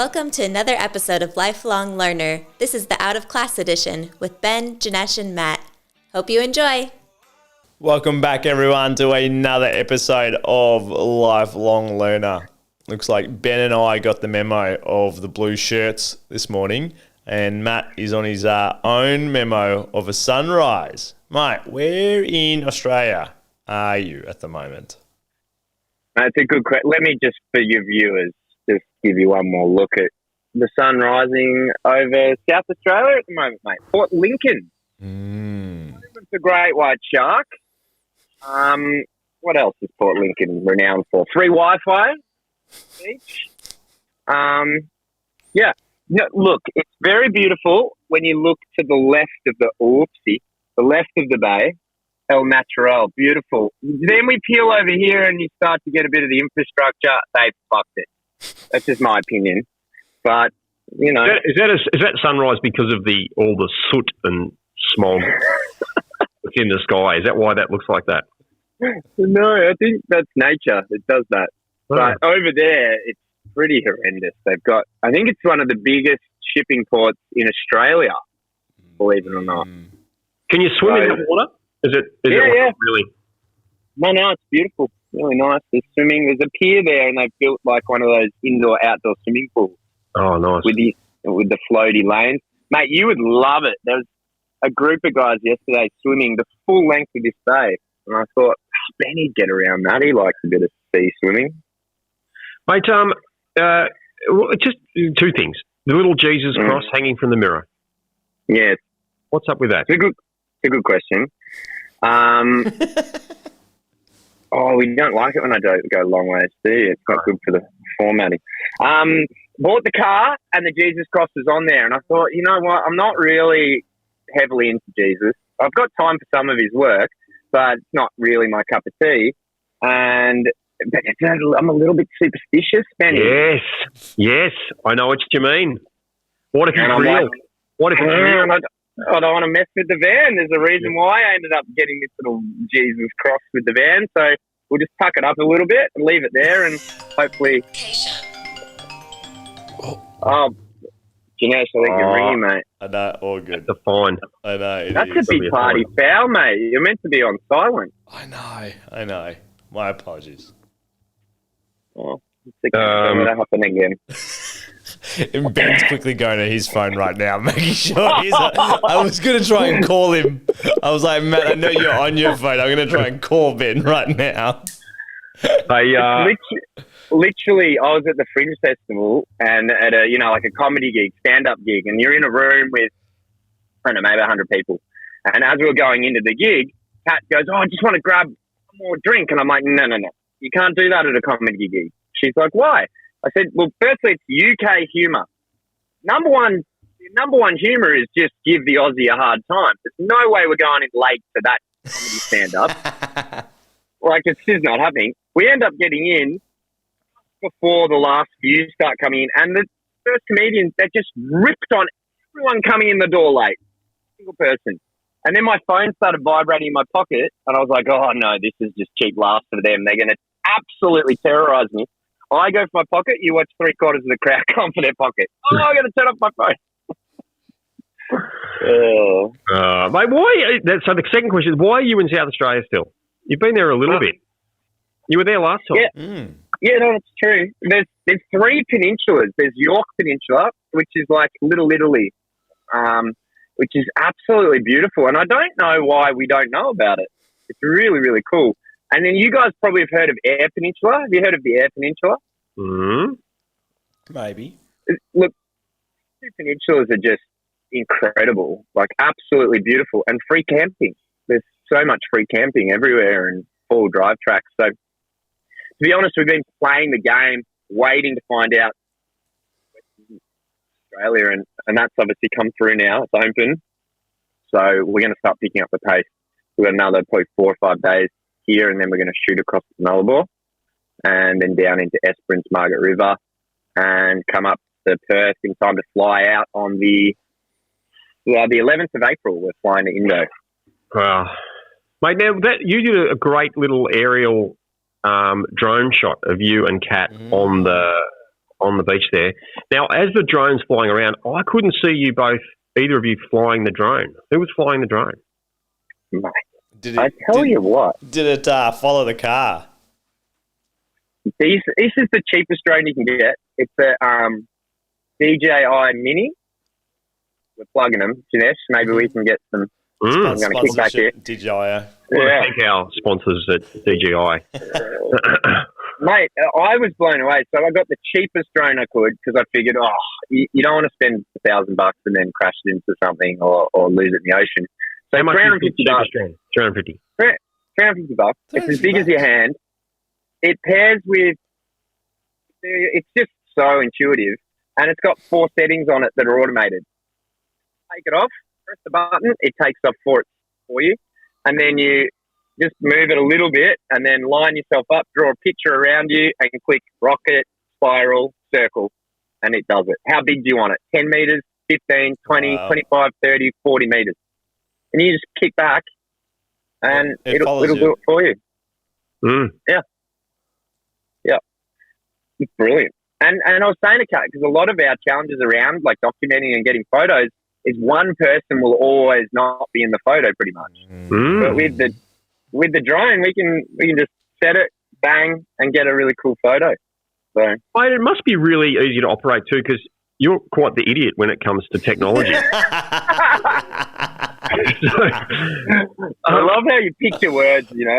Welcome to another episode of Lifelong Learner. This is the Out of Class edition with Ben, Janesh, and Matt. Hope you enjoy. Welcome back, everyone, to another episode of Lifelong Learner. Looks like Ben and I got the memo of the blue shirts this morning, and Matt is on his own memo of a sunrise. Mate, where in Australia are you at the moment? That's a good question. Let me just, for your viewers, just give you one more look at the sun rising over South Australia at the moment, mate. Port Lincoln. It's a great white shark. What else is Port Lincoln renowned for? Free Wi-Fi beach. Yeah. No, look, it's very beautiful when you look to the left of the left of the bay. El Natural, beautiful. Then we peel over here and you start to get a bit of the infrastructure. They've fucked it. That's just my opinion. But, you know. Is that sunrise because of all the soot and smog that's in the sky? Is that why that looks like that? No, I think that's nature. It does that. Oh. But over there, it's pretty horrendous. I think it's one of the biggest shipping ports in Australia, believe it or not. Can you swim in the water? Is it really? No, it's beautiful. Really nice. There's swimming. There's a pier there, and they've built like one of those indoor-outdoor swimming pools. Oh, nice. With the floaty lanes. Mate, you would love it. There was a group of guys yesterday swimming the full length of this bay, and I thought, Benny'd get around that. He likes a bit of sea swimming. Mate, just two things. The little Jesus cross hanging from the mirror. Yeah. What's up with that? It's a good question. We don't like it when I don't go long ways, do you? It's not good for the formatting. Bought the car and the Jesus cross was on there, and I thought, you know what? I'm not really heavily into Jesus. I've got time for some of his work, but it's not really my cup of tea. But I'm a little bit superstitious, Benny. Yes, I know what you mean. What if it's real? What if it's real? I don't want to mess with the van. There's a reason why I ended up getting this little Jesus cross with the van. So we'll just tuck it up a little bit and leave it there, and hopefully. Oh, Janesh, I think you're ringing, mate. I know, all good. That's a fine. I know. That's a big party foul, mate. You're meant to be on silent. I know. My apologies. Oh, it's going to happen again. And Ben's quickly going to his phone right now, making sure I was going to try and call him. I was like, Matt, I know you're on your phone. I'm going to try and call Ben right now. Literally, I was at the Fringe Festival and at a comedy gig, stand-up gig, and you're in a room with, I don't know, maybe 100 people. And as we were going into the gig, Kat goes, I just want to grab one more drink. And I'm like, no. You can't do that at a comedy gig. She's like, why? I said, well, firstly, it's UK humour. Number one humour is just give the Aussie a hard time. There's no way we're going in late to that comedy stand-up. It's just not happening. We end up getting in before the last few start coming in, and the first comedians, they just ripped on everyone coming in the door late. Single person. And then my phone started vibrating in my pocket, and I was like, oh, no, this is just cheap laughs for them. They're going to absolutely terrorise me. I go for my pocket, you watch 3/4 of the crowd come for their pocket. Oh, I got to turn off my phone. Mate, why? So the second question is, why are you in South Australia still? You've been there a little bit. You were there last time. Yeah, no, it's true. There's 3 peninsulas. There's York Peninsula, which is like Little Italy, which is absolutely beautiful. And I don't know why we don't know about it. It's really, really cool. And then you guys probably have heard of Eyre Peninsula. Have you heard of the Eyre Peninsula? Maybe. Look, 2 peninsulas are just incredible, like absolutely beautiful, and free camping. There's so much free camping everywhere and full drive tracks. So, to be honest, we've been playing the game, waiting to find out Australia, and that's obviously come through now. It's open. So we're going to start picking up the pace. We've got another probably 4 or 5 days here, and then we're going to shoot across the Nullarbor and then down into Esperance, Margaret River, and come up to Perth in time to fly out on the 11th of April. We're flying to Indo. Wow. Mate, now you did a great little aerial drone shot of you and Kat on on the beach there. Now, as the drone's flying around, I couldn't see either of you flying the drone. Who was flying the drone? Mate, Did I tell you what, Did it follow the car? this is the cheapest drone you can get. It's a DJI Mini. We're plugging them, Janesh. Maybe we can get some. I'm going to kick back here. DJI. I want to thank our sponsors at DJI. Mate, I was blown away. So I got the cheapest drone I could because I figured, you don't want to spend $1,000 and then crash it into something or lose it in the ocean. So how much is the cheapest drone? 350. $350. It's as big as your hand. It pairs with. It's just so intuitive, and it's got 4 settings on it that are automated. Take it off, press the button, it takes off for you, and then you just move it a little bit, and then line yourself up, draw a picture around you, and click rocket, spiral, circle, and it does it. How big do you want it? 10 meters, 15, 20, 25, 30, 40 meters, and you just kick back, and it'll do it for you. Yeah. It's brilliant. And I was saying to Kat, because a lot of our challenges around like documenting and getting photos is one person will always not be in the photo pretty much. But with the drone, we can just set it, bang, and get a really cool photo. So it must be really easy to operate too, because you're quite the idiot when it comes to technology. I love how you pick your words, you know.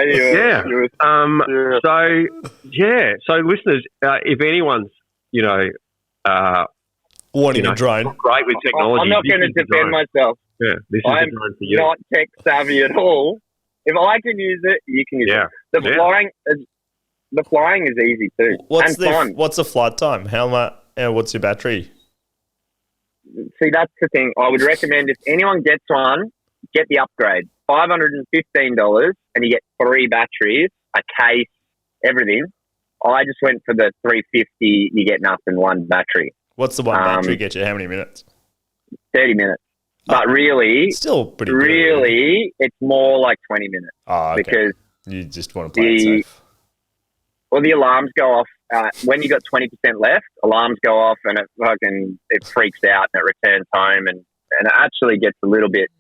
So listeners, if anyone's, wanting a drone, great with technology, I'm not going to defend myself. Yeah, this is I'm the drone for you. not tech savvy at all. If I can use it, you can use it. The flying is easy too. What's the flight time? How much? What's your battery? See, that's the thing. I would recommend if anyone gets one, get the upgrade. $515, and you get 3 batteries, a case, everything. I just went for the $350. You get nothing, 1 battery. What's the one battery get you? How many minutes? 30 minutes. But really, still pretty good. Really, it's more like 20 minutes. Oh, okay. Because you just want to play it safe. Well, the alarms go off when you got 20% left. Alarms go off, and it freaks out, and it returns home, and it actually gets a little bit.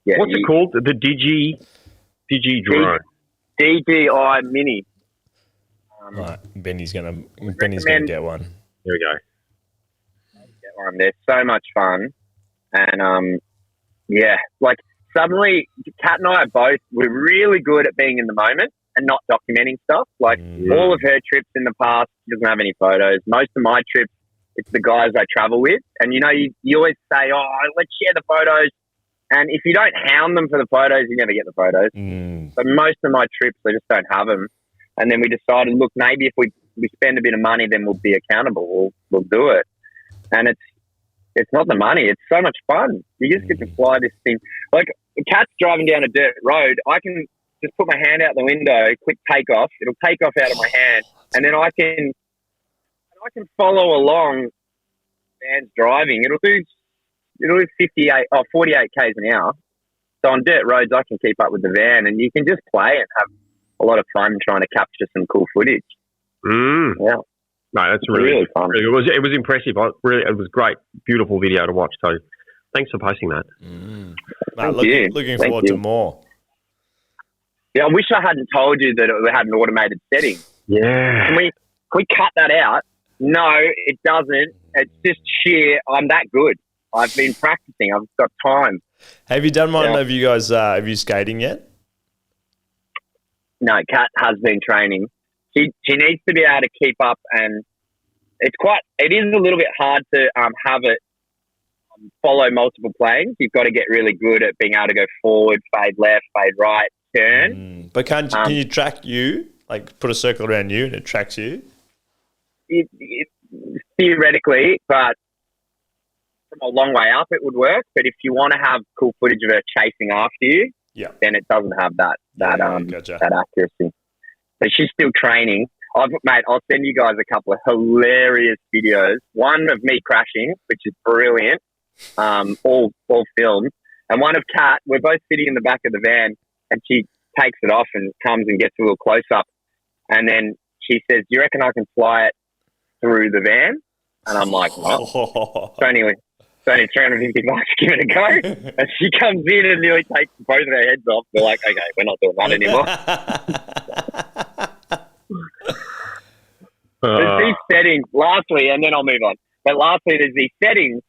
Yeah, what's it called? The Digi drone. DJI Mini. Right, Benny's gonna get one. There we go. Get one. They're so much fun, and like suddenly, Kat and I we're really good at being in the moment and not documenting stuff. Like all of her trips in the past, she doesn't have any photos. Most of my trips, it's the guys I travel with, and you always say, let's share the photos. And if you don't hound them for the photos, you never get the photos. But most of my trips, they just don't have them. And then we decided, look, maybe if we spend a bit of money, then we'll be accountable. We'll do it. And it's not the money. It's so much fun. You just get to fly this thing. Like the Cat's driving down a dirt road. I can just put my hand out the window, quick take off. It'll take off out of my hand, and then I can follow along. Van's driving. It'll do 48 k's an hour. So on dirt roads, I can keep up with the van, and you can just play and have a lot of fun trying to capture some cool footage. Yeah. No, that's really fun. It was impressive. It was great, beautiful video to watch. So, thanks for posting that. Looking forward to more. Yeah, I wish I hadn't told you that it had an automated setting. Yeah. Can we cut that out? No, it doesn't. It's just sheer. I'm that good. I've been practicing. I've got time. Have you done one of you guys? Have you skating yet? No, Kat has been training. She needs to be able to keep up, and it is a little bit hard to have it follow multiple planes. You've got to get really good at being able to go forward, fade left, fade right, turn. But can you track you? Like put a circle around you and it tracks you? Theoretically, but from a long way up it would work. But if you want to have cool footage of her chasing after you, then it doesn't have that accuracy. But she's still training. I'll send you guys a couple of hilarious videos. One of me crashing, which is brilliant, all filmed, and one of Kat. We're both sitting in the back of the van, and she takes it off and comes and gets a little close up, and then she says, "Do you reckon I can fly it through the van. And I'm like, what? It's only $350, give it a go. And she comes in and nearly takes both of our heads off. We're like, okay, we're not doing that anymore. There's these settings, lastly, and then I'll move on. But lastly, there's these settings.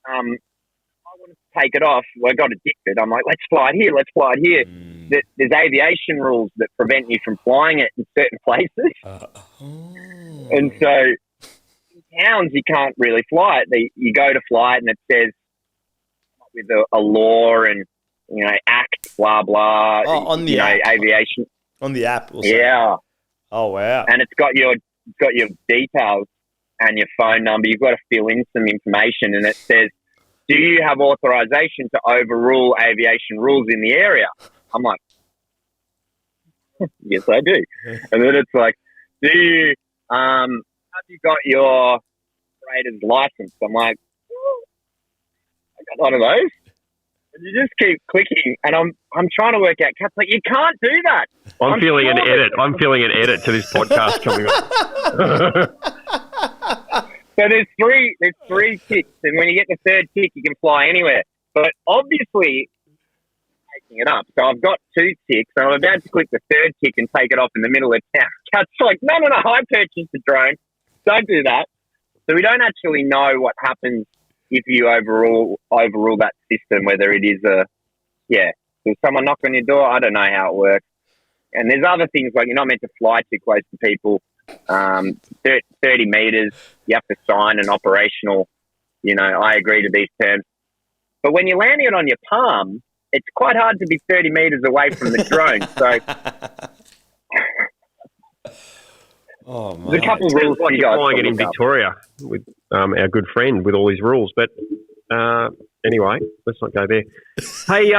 I wanted to take it off. Well, I got addicted. I'm like, let's fly it here, let's fly it here. There's aviation rules that prevent you from flying it in certain places. And so in towns, you can't really fly it. You go to fly it and it says with a law and, act, blah, blah. Oh, on the app. Aviation. On the app. Also. Yeah. Oh, wow. And it's got your details and your phone number. You've got to fill in some information, and it says, do you have authorization to overrule aviation rules in the area? I'm like, yes, I do. And then it's like, have you got your operator's license? I'm like, I got one of those. And you just keep clicking, and I'm trying to work out. Kat's like, you can't do that. I'm feeling an edit. I'm feeling an edit to this podcast coming up. So there's three ticks, and when you get the third tick, you can fly anywhere. But obviously, taking it up. So I've got 2 ticks, and I'm about to click the third tick and take it off in the middle of town. Kat's like, no, I purchased the drone. Don't do that. So we don't actually know what happens if you overrule that system, whether it is does someone knock on your door? I don't know how it works. And there's other things like you're not meant to fly too close to people. 30 meters, you have to sign an operational, I agree to these terms. But when you're landing it on your palm, it's quite hard to be 30 meters away from the drone. So there's a couple of rules. Like you're flying it in Victoria with our good friend with all these rules. But anyway, let's not go there. Hey,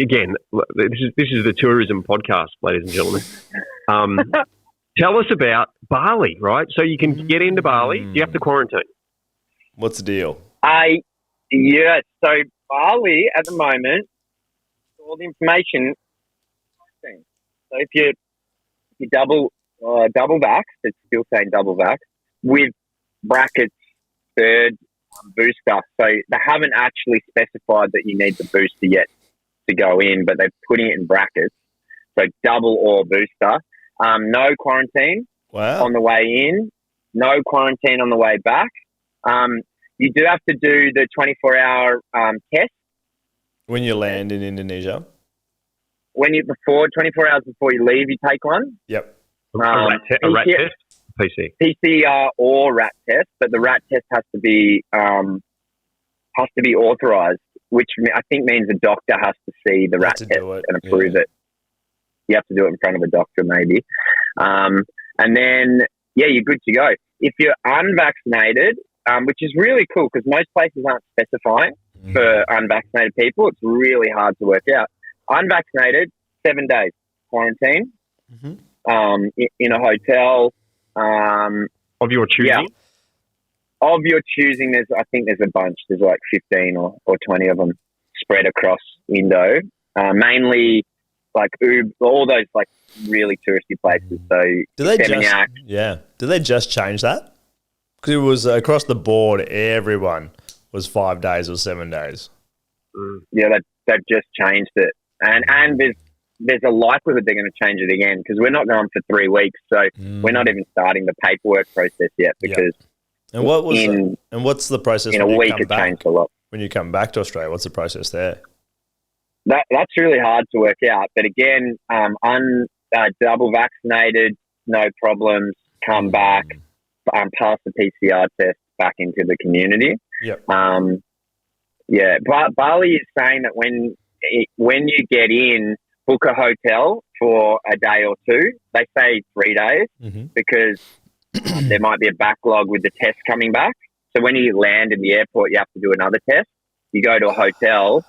again, this is the tourism podcast, ladies and gentlemen. Tell us about Bali, right? So you can get into Bali. Do you have to quarantine? What's the deal? So Bali at the moment, all the information. So if you double vax, it's still saying double vax with brackets third booster. So they haven't actually specified that you need the booster yet to go in, but they're putting it in brackets. So double or booster. No quarantine on the way in. No quarantine on the way back. You do have to do the 24-hour test. When you land in Indonesia? 24 hours before you leave, you take one. Yep. A rat test? PCR or rat test, but the rat test has to be authorised, which I think means a doctor has to see the rat test and approve it. You have to do it in front of a doctor, maybe. And then, you're good to go. If you're unvaccinated, which is really cool because most places aren't specifying for unvaccinated people, it's really hard to work out. Unvaccinated, 7 days quarantine in a hotel. Of your choosing? Yeah. Of your choosing, I think there's a bunch. There's like 15 or 20 of them spread across Indo. Mainly like all those like really touristy places. So do they just change that? Because it was across the board, everyone was 5 days or 7 days. Yeah, they've just changed it. And there's a likelihood they're going to change it again because we're not going for 3 weeks. So we're not even starting the paperwork process yet because And what's the process in when a you week come it back? changed a lot. When you come back to Australia, what's the process there? That's really hard to work out. But again, double vaccinated, no problems, come back, pass the PCR test back into the community. Yep. But Bali is saying that when you get in, book a hotel for a day or two. They say 3 days because there might be a backlog with the test coming back. So when you land in the airport, you have to do another test. You go to a hotel,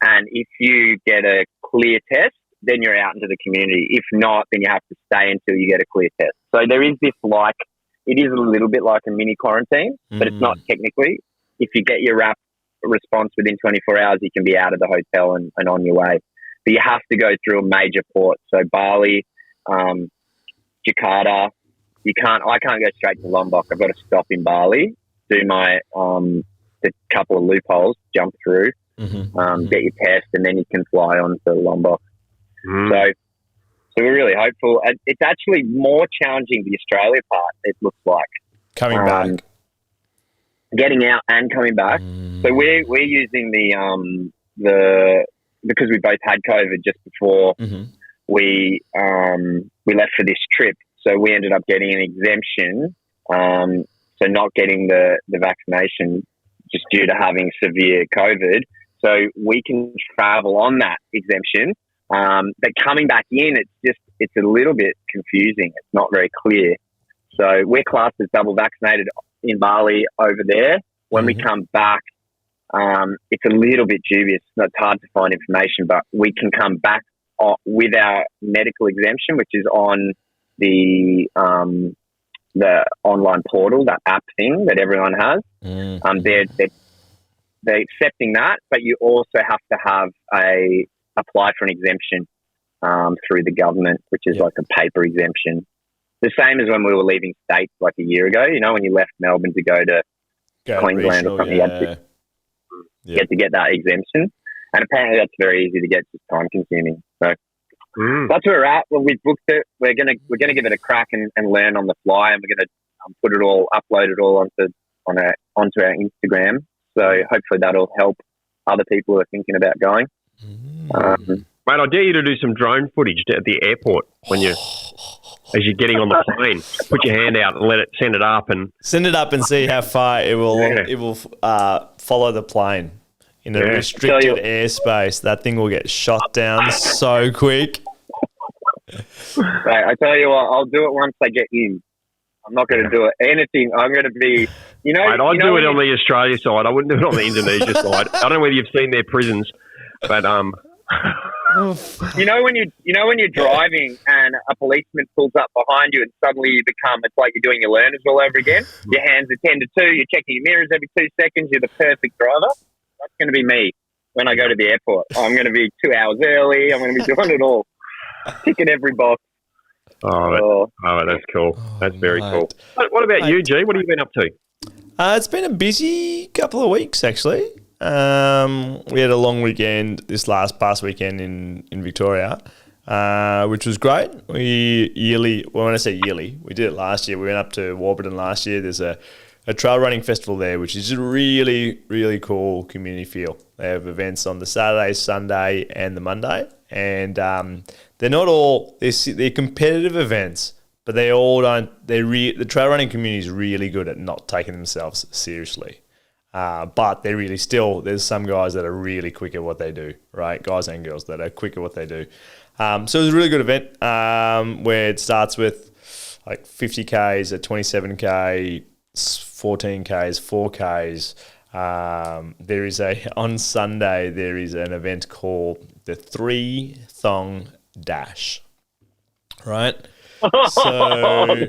and if you get a clear test, then you're out into the community. If not, then you have to stay until you get a clear test. So there is this it is a little bit like a mini quarantine, but it's not technically. If you get your response within 24 hours, you can be out of the hotel and on your way. but you have to go through a major port. So Bali, Jakarta. I can't go straight to Lombok. I've got to stop in Bali, do my the couple of loopholes, jump through, get your test, and then you can fly on to Lombok. So we're really hopeful. It's actually more challenging the Australia part, it looks like. Coming back. Getting out and coming back. So we're using the because we both had COVID just before we left for this trip. So we ended up getting an exemption. So not getting the vaccination just due to having severe COVID. So we can travel on that exemption. But coming back in, it's a little bit confusing. It's not very clear. So we're classed as double vaccinated in Bali over there. When we come back, it's a little bit dubious. It's hard to find information, but we can come back with our medical exemption, which is on the online portal, that app thing that everyone has. They're accepting that, but you also have to have apply for an exemption through the government, which is like a paper exemption. The same as when we were leaving states like a year ago. You know, when you left Melbourne to go to Queensland or something, you had to get that exemption. And apparently that's very easy to get, just time consuming. So that's where we're at. Well, we've booked it. We're gonna give it a crack and learn on the fly, and we're gonna upload it all onto our Instagram. So hopefully that'll help other people who are thinking about going. Mate, I dare you to do some drone footage at the airport as you're getting on the plane. Put your hand out and send it up and see how far it will follow the plane in a restricted airspace. That thing will get shot down so quick. Right, I tell you what, I'll do it once I get in. I'm not going to do it anything. I'm going to be, Mate, I'd do it on the Australia side. I wouldn't do it on the Indonesia side. I don't know whether you've seen their prisons, but You know when you're driving and a policeman pulls up behind you and suddenly it's like you're doing your learners all over again. Your hands are 10 to 2. You're checking your mirrors every 2 seconds. You're the perfect driver. That's going to be me when I go to the airport. I'm going to be 2 hours early. I'm going to be doing it all, ticking every box. Oh, that's cool. That's very cool. What about you, G? What have you been up to? It's been a busy couple of weeks, actually. We had a long weekend this past weekend in Victoria, which was great. When I say yearly, we did it last year. We went up to Warburton last year. There's a trail running festival there, which is a really, really cool community feel. They have events on the Saturday, Sunday, and the Monday, and they're not all they're competitive events, but they all don't. The trail running community is really good at not taking themselves seriously. But they're really there's some guys that are really quick at what they do, right? Guys and girls that are quick at what they do. So it was a really good event where it starts with like 50Ks, a 27K, 14Ks, 4Ks. On Sunday, there is an event called the 3 Thong Dash, right? So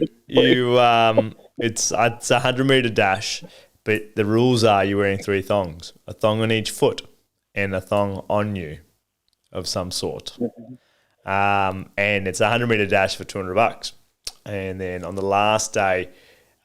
it's a 100-meter dash. But the rules are you're wearing 3 thongs, a thong on each foot and a thong on you of some sort. And it's a 100-meter dash for $200. And then on the last day,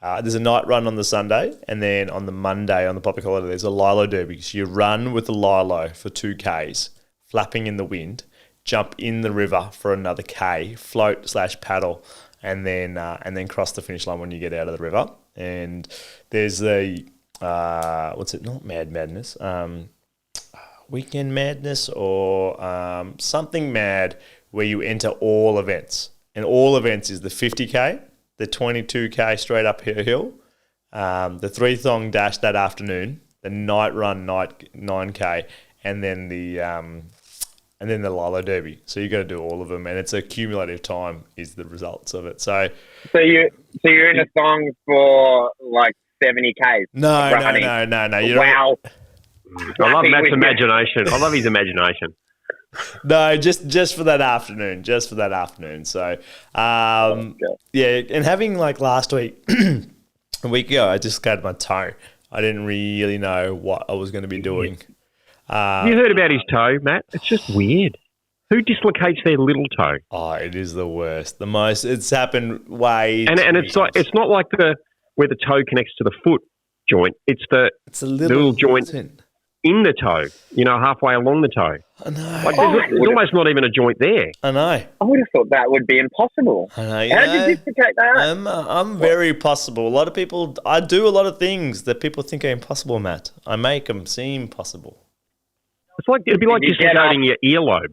there's a night run on the Sunday. And then on the Monday, on the public holiday, there's a Lilo Derby. So you run with the Lilo for 2Ks, flapping in the wind, jump in the river for another K, float/paddle, and then cross the finish line when you get out of the river. And there's the not Mad Madness, Weekend Madness or something mad where you enter all events. And all events is the 50K, the 22K straight up hill, the 3 thong dash that afternoon, the night run 9K, and then the Lilo Derby. So you got to do all of them, and it's a cumulative time is the results of it. So you're in a thong for like 70 Ks. No. Wow. I love Matt's imagination. I love his imagination. No, just for that afternoon. So, and having like last week, a week ago, I just scattered my toe. I didn't really know what I was going to be doing. You heard about his toe, Matt? It's just weird. Who dislocates their little toe? Oh, it is the worst. The most. It's happened way. And it's like it's not like where the toe connects to the foot joint. It's the little joint in the toe. Halfway along the toe. I know. Like there's almost not even a joint there. I know. I would have thought that would be impossible. I know. How did you dislocate that? I'm very possible. A lot of people. I do a lot of things that people think are impossible, Matt. I make them seem possible. It'd be like dislocating your earlobe.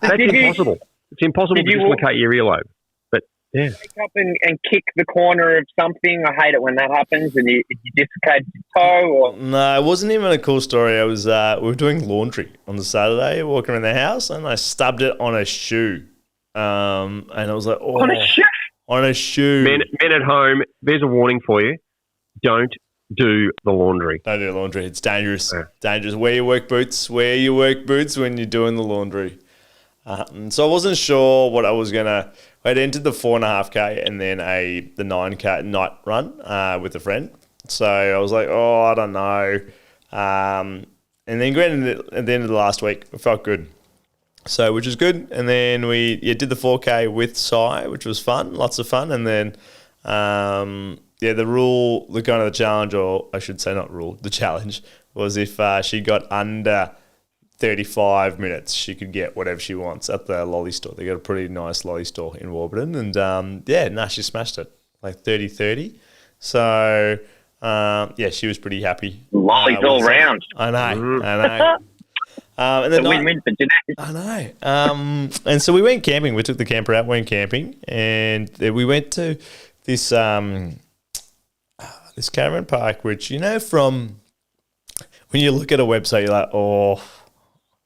That's impossible. It's impossible to dislocate your earlobe. But yeah, wake up and kick the corner of something. I hate it when that happens, and you dislocate your toe. Or no, it wasn't even a cool story. I was we were doing laundry on the Saturday, walking around the house, and I stubbed it on a shoe. And I was like, oh, on a shoe. On a shoe. Men at home, there's a warning for you. Don't do the laundry. Don't do the laundry. It's dangerous. Yeah. Dangerous. Wear your work boots. Wear your work boots when you're doing the laundry. So I wasn't sure what I was going to... I'd entered the 4.5K and then the 9K night run with a friend. So I was like, I don't know. And then at the end of the last week, it felt good. So, which is good. And then we did the 4K with Sai, which was fun. Lots of fun. And then... the kind of the challenge, or I should say not rule, the challenge was if she got under 35 minutes, she could get whatever she wants at the lolly store. They got a pretty nice lolly store in Warburton. And, she smashed it, like 30-30. So, she was pretty happy. Lollies all round. I know. And then win-win for genetics. I know. And so we went camping. We took the camper out, went camping, and we went to this this caravan park, which, from when you look at a website, you're like,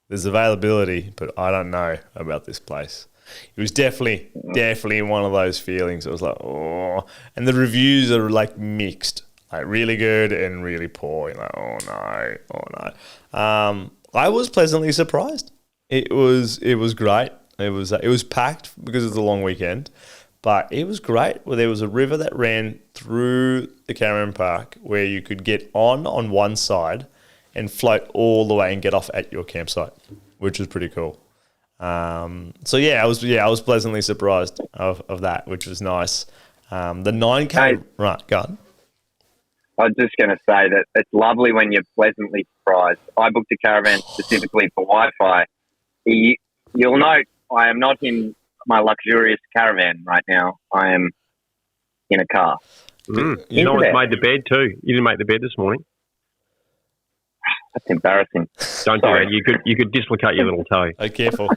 there's availability, but I don't know about this place. It was definitely one of those feelings. It was like, and the reviews are like mixed, like really good and really poor. You're like, oh no. I was pleasantly surprised. It was great. It was packed because it was a long weekend. But it was great. Well, there was a river that ran through the caravan park where you could get on one side and float all the way and get off at your campsite, which was pretty cool. I was pleasantly surprised of that, which was nice. The 9K, right, go on. I was just going to say that it's lovely when you're pleasantly surprised. I booked a caravan specifically for Wi-Fi. You'll note I am not in my luxurious caravan right now. I am in a car. No one's made the bed too. You didn't make the bed this morning. That's embarrassing. Don't do that. You could dislocate your little toe. Oh, careful.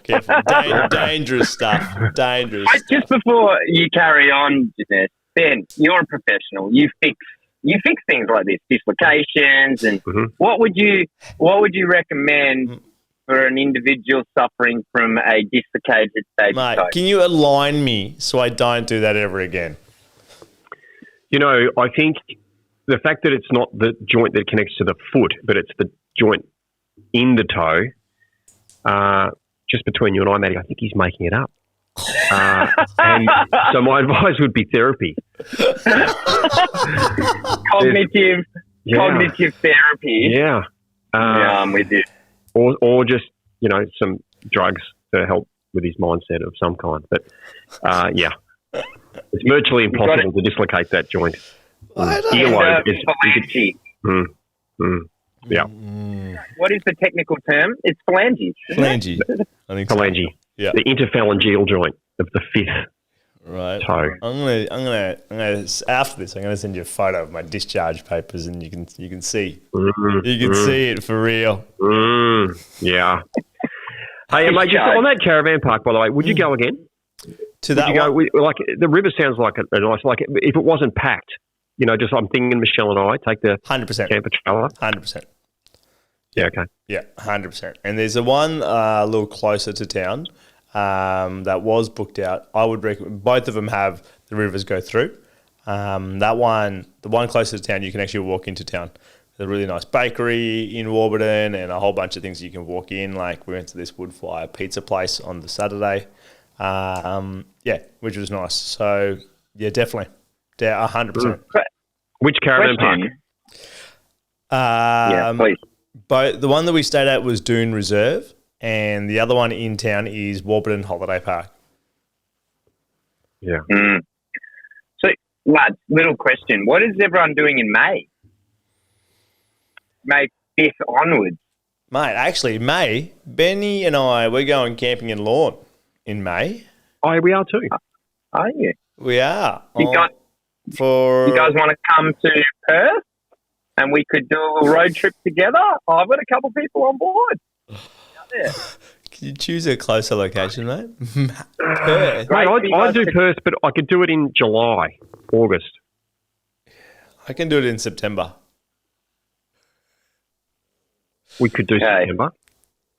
Dangerous stuff. Just before you carry on, Jeanette, Ben, you're a professional. You fix things like this, dislocations, and what would you recommend for an individual suffering from a dislocated baby toe? Can you align me so I don't do that ever again? I think the fact that it's not the joint that connects to the foot, but it's the joint in the toe, just between you and I, Matty, I think he's making it up. And so my advice would be therapy. Cognitive therapy. Yeah. I'm with you. Or just, some drugs to help with his mindset of some kind. But, it's virtually impossible to dislocate that joint. Earlobe is... Yeah. What is the technical term? It's phalanges. Phalange. I think phalange. So. Yeah. The interphalangeal joint of the fifth toe. I'm gonna after this I'm gonna send you a photo of my discharge papers and you can see. You can see it for real. Yeah. Hey, mate, just on that caravan park, by the way, would you go again? To that one? Like the river sounds like a nice, like if it wasn't packed, just I'm thinking Michelle and I take the 100% camper trailer. 100%. Yeah, okay. Yeah, 100%. And there's a one a little closer to town that was booked out. I would recommend both of them have the rivers go through. The one closer to town, you can actually walk into town. There's a really nice bakery in Warburton and a whole bunch of things you can walk in. Like we went to this wood fire pizza place on the Saturday. Which was nice. So, yeah, definitely. 100%. Which caravan park? Please. But the one that we stayed at was Dune Reserve, and the other one in town is Warburton Holiday Park. Yeah. So, lads, little question. What is everyone doing in May? May 5th onwards. Mate, actually, May, Benny and we're going camping in Lawn in May. Oh, we are too. Are you? We are. You guys want to come to Perth and we could do a little road trip together? I've got a couple people on board. Out there. Can you choose a closer location, mate? Perth. Mate, I do Perth, but I could do it in July, August. I can do it in September. We could do September.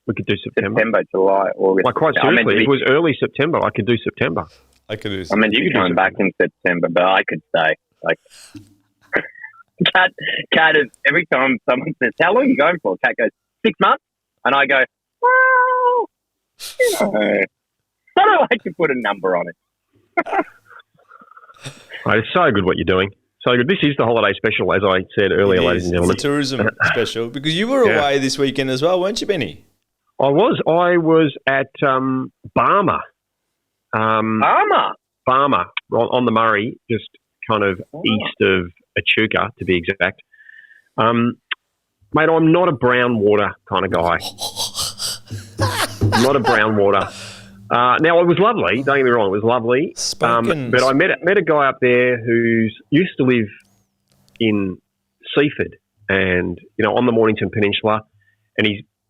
We could do September. September, July, August. Like, quite seriously, if it was early September, I could do September. I could do. I mean, you could come back in September, but I could stay. Like, Kat is, every time someone says, "How long are you going for?" Kat goes, 6 months, and I go, "Well, you know, I don't like to put a number on it." Mate, it's so good what you're doing. So good. This is the holiday special, as I said earlier, ladies and gentlemen. It's a tourism special because you were away this weekend as well, weren't you, Benny? I was at Barhma. Barhma, on the Murray, just kind of east of Echuca, to be exact. Mate, I'm not a brown water kind of guy. I'm not a brown water. Now, it was lovely. Don't get me wrong, it was lovely. But I met a guy up there who used to live in Seaford and, on the Mornington Peninsula. And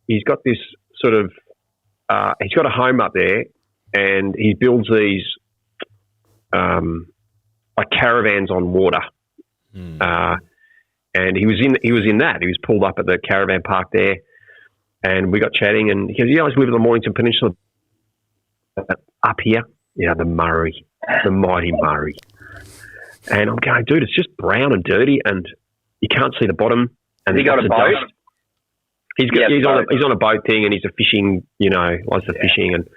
he's got this sort of, he's got a home up there and he builds these like caravans on water. And he was in that. He was pulled up at the caravan park there and we got chatting and he goes, "Yeah, I live in the Mornington Peninsula. Up here, the Murray, the mighty Murray." And I'm going, "Dude, it's just brown and dirty and you can't see the bottom." And he got a boat? Dust. He's on a boat thing and he's a fishing, loves the fishing and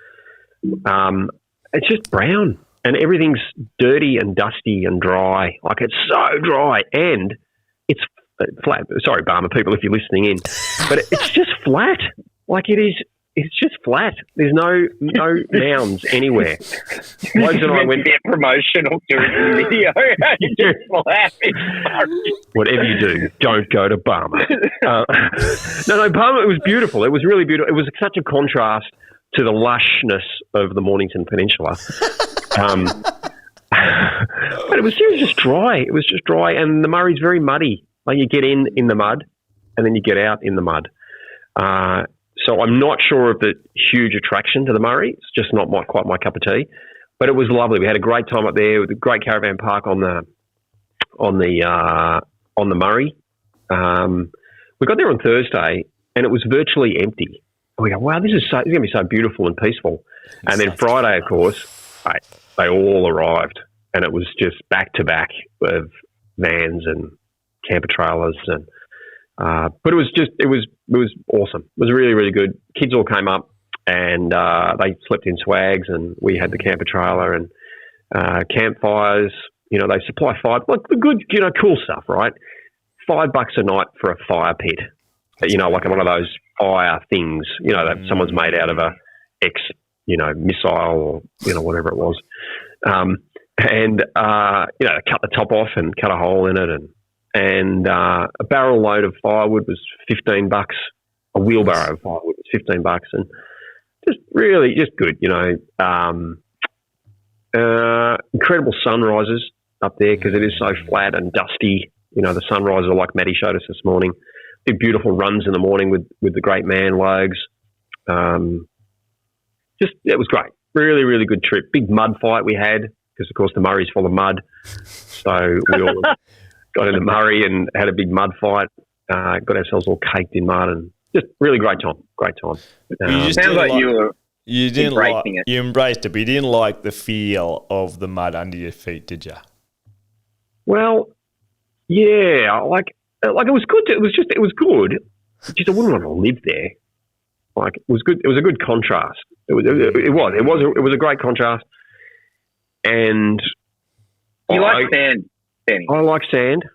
it's just brown and everything's dirty and dusty and dry. Like, it's so dry and it's flat. Sorry, Barhma people, if you're listening in, but it's just flat. Like, it is. It's just flat. There's no mounds anywhere. Loads and I went to be a promotional tourism video. Just flat. Whatever you do, don't go to Barhma. No, Barhma. It was beautiful. It was really beautiful. It was such a contrast to the lushness of the Mornington Peninsula. But it was just dry. It was just dry, and the Murray's very muddy. Like, you get in the mud, and then you get out in the mud. So I'm not sure of the huge attraction to the Murray. It's just not quite my cup of tea. But it was lovely. We had a great time up there with a great caravan park on the Murray. We got there on Thursday and it was virtually empty. And we go, "Wow, this is going to be so beautiful and peaceful." And then Friday, of course, they all arrived, and it was just back to back of vans and camper trailers and. But it was awesome. It was really, really good. Kids all came up and they slept in swags and we had the camper trailer and campfires. They supply fire, like the good, cool stuff, right? $5 a night for a fire pit. Like one of those fire things, that someone's made out of a missile or, whatever it was. And cut the top off and cut a hole in it and a barrel load of firewood was $15. A wheelbarrow of firewood was $15, and just really just good. Incredible sunrises up there because it is so flat and dusty. The sunrises are like Maddie showed us this morning. Big beautiful runs in the morning with the great man logs. It was great. Really, really good trip. Big mud fight we had because of course the Murray's full of mud, so we all. Got in the Murray and had a big mud fight. Got ourselves all caked in mud and just really great time. Great time. Sounds like you didn't embracing it. You embraced it, but you didn't like the feel of the mud under your feet, did you? Well, yeah, like it was good. It was good. Just I wouldn't want to live there. Like, it was good. It was a good contrast. It was a great contrast. And you like sand. Benny. I like sand.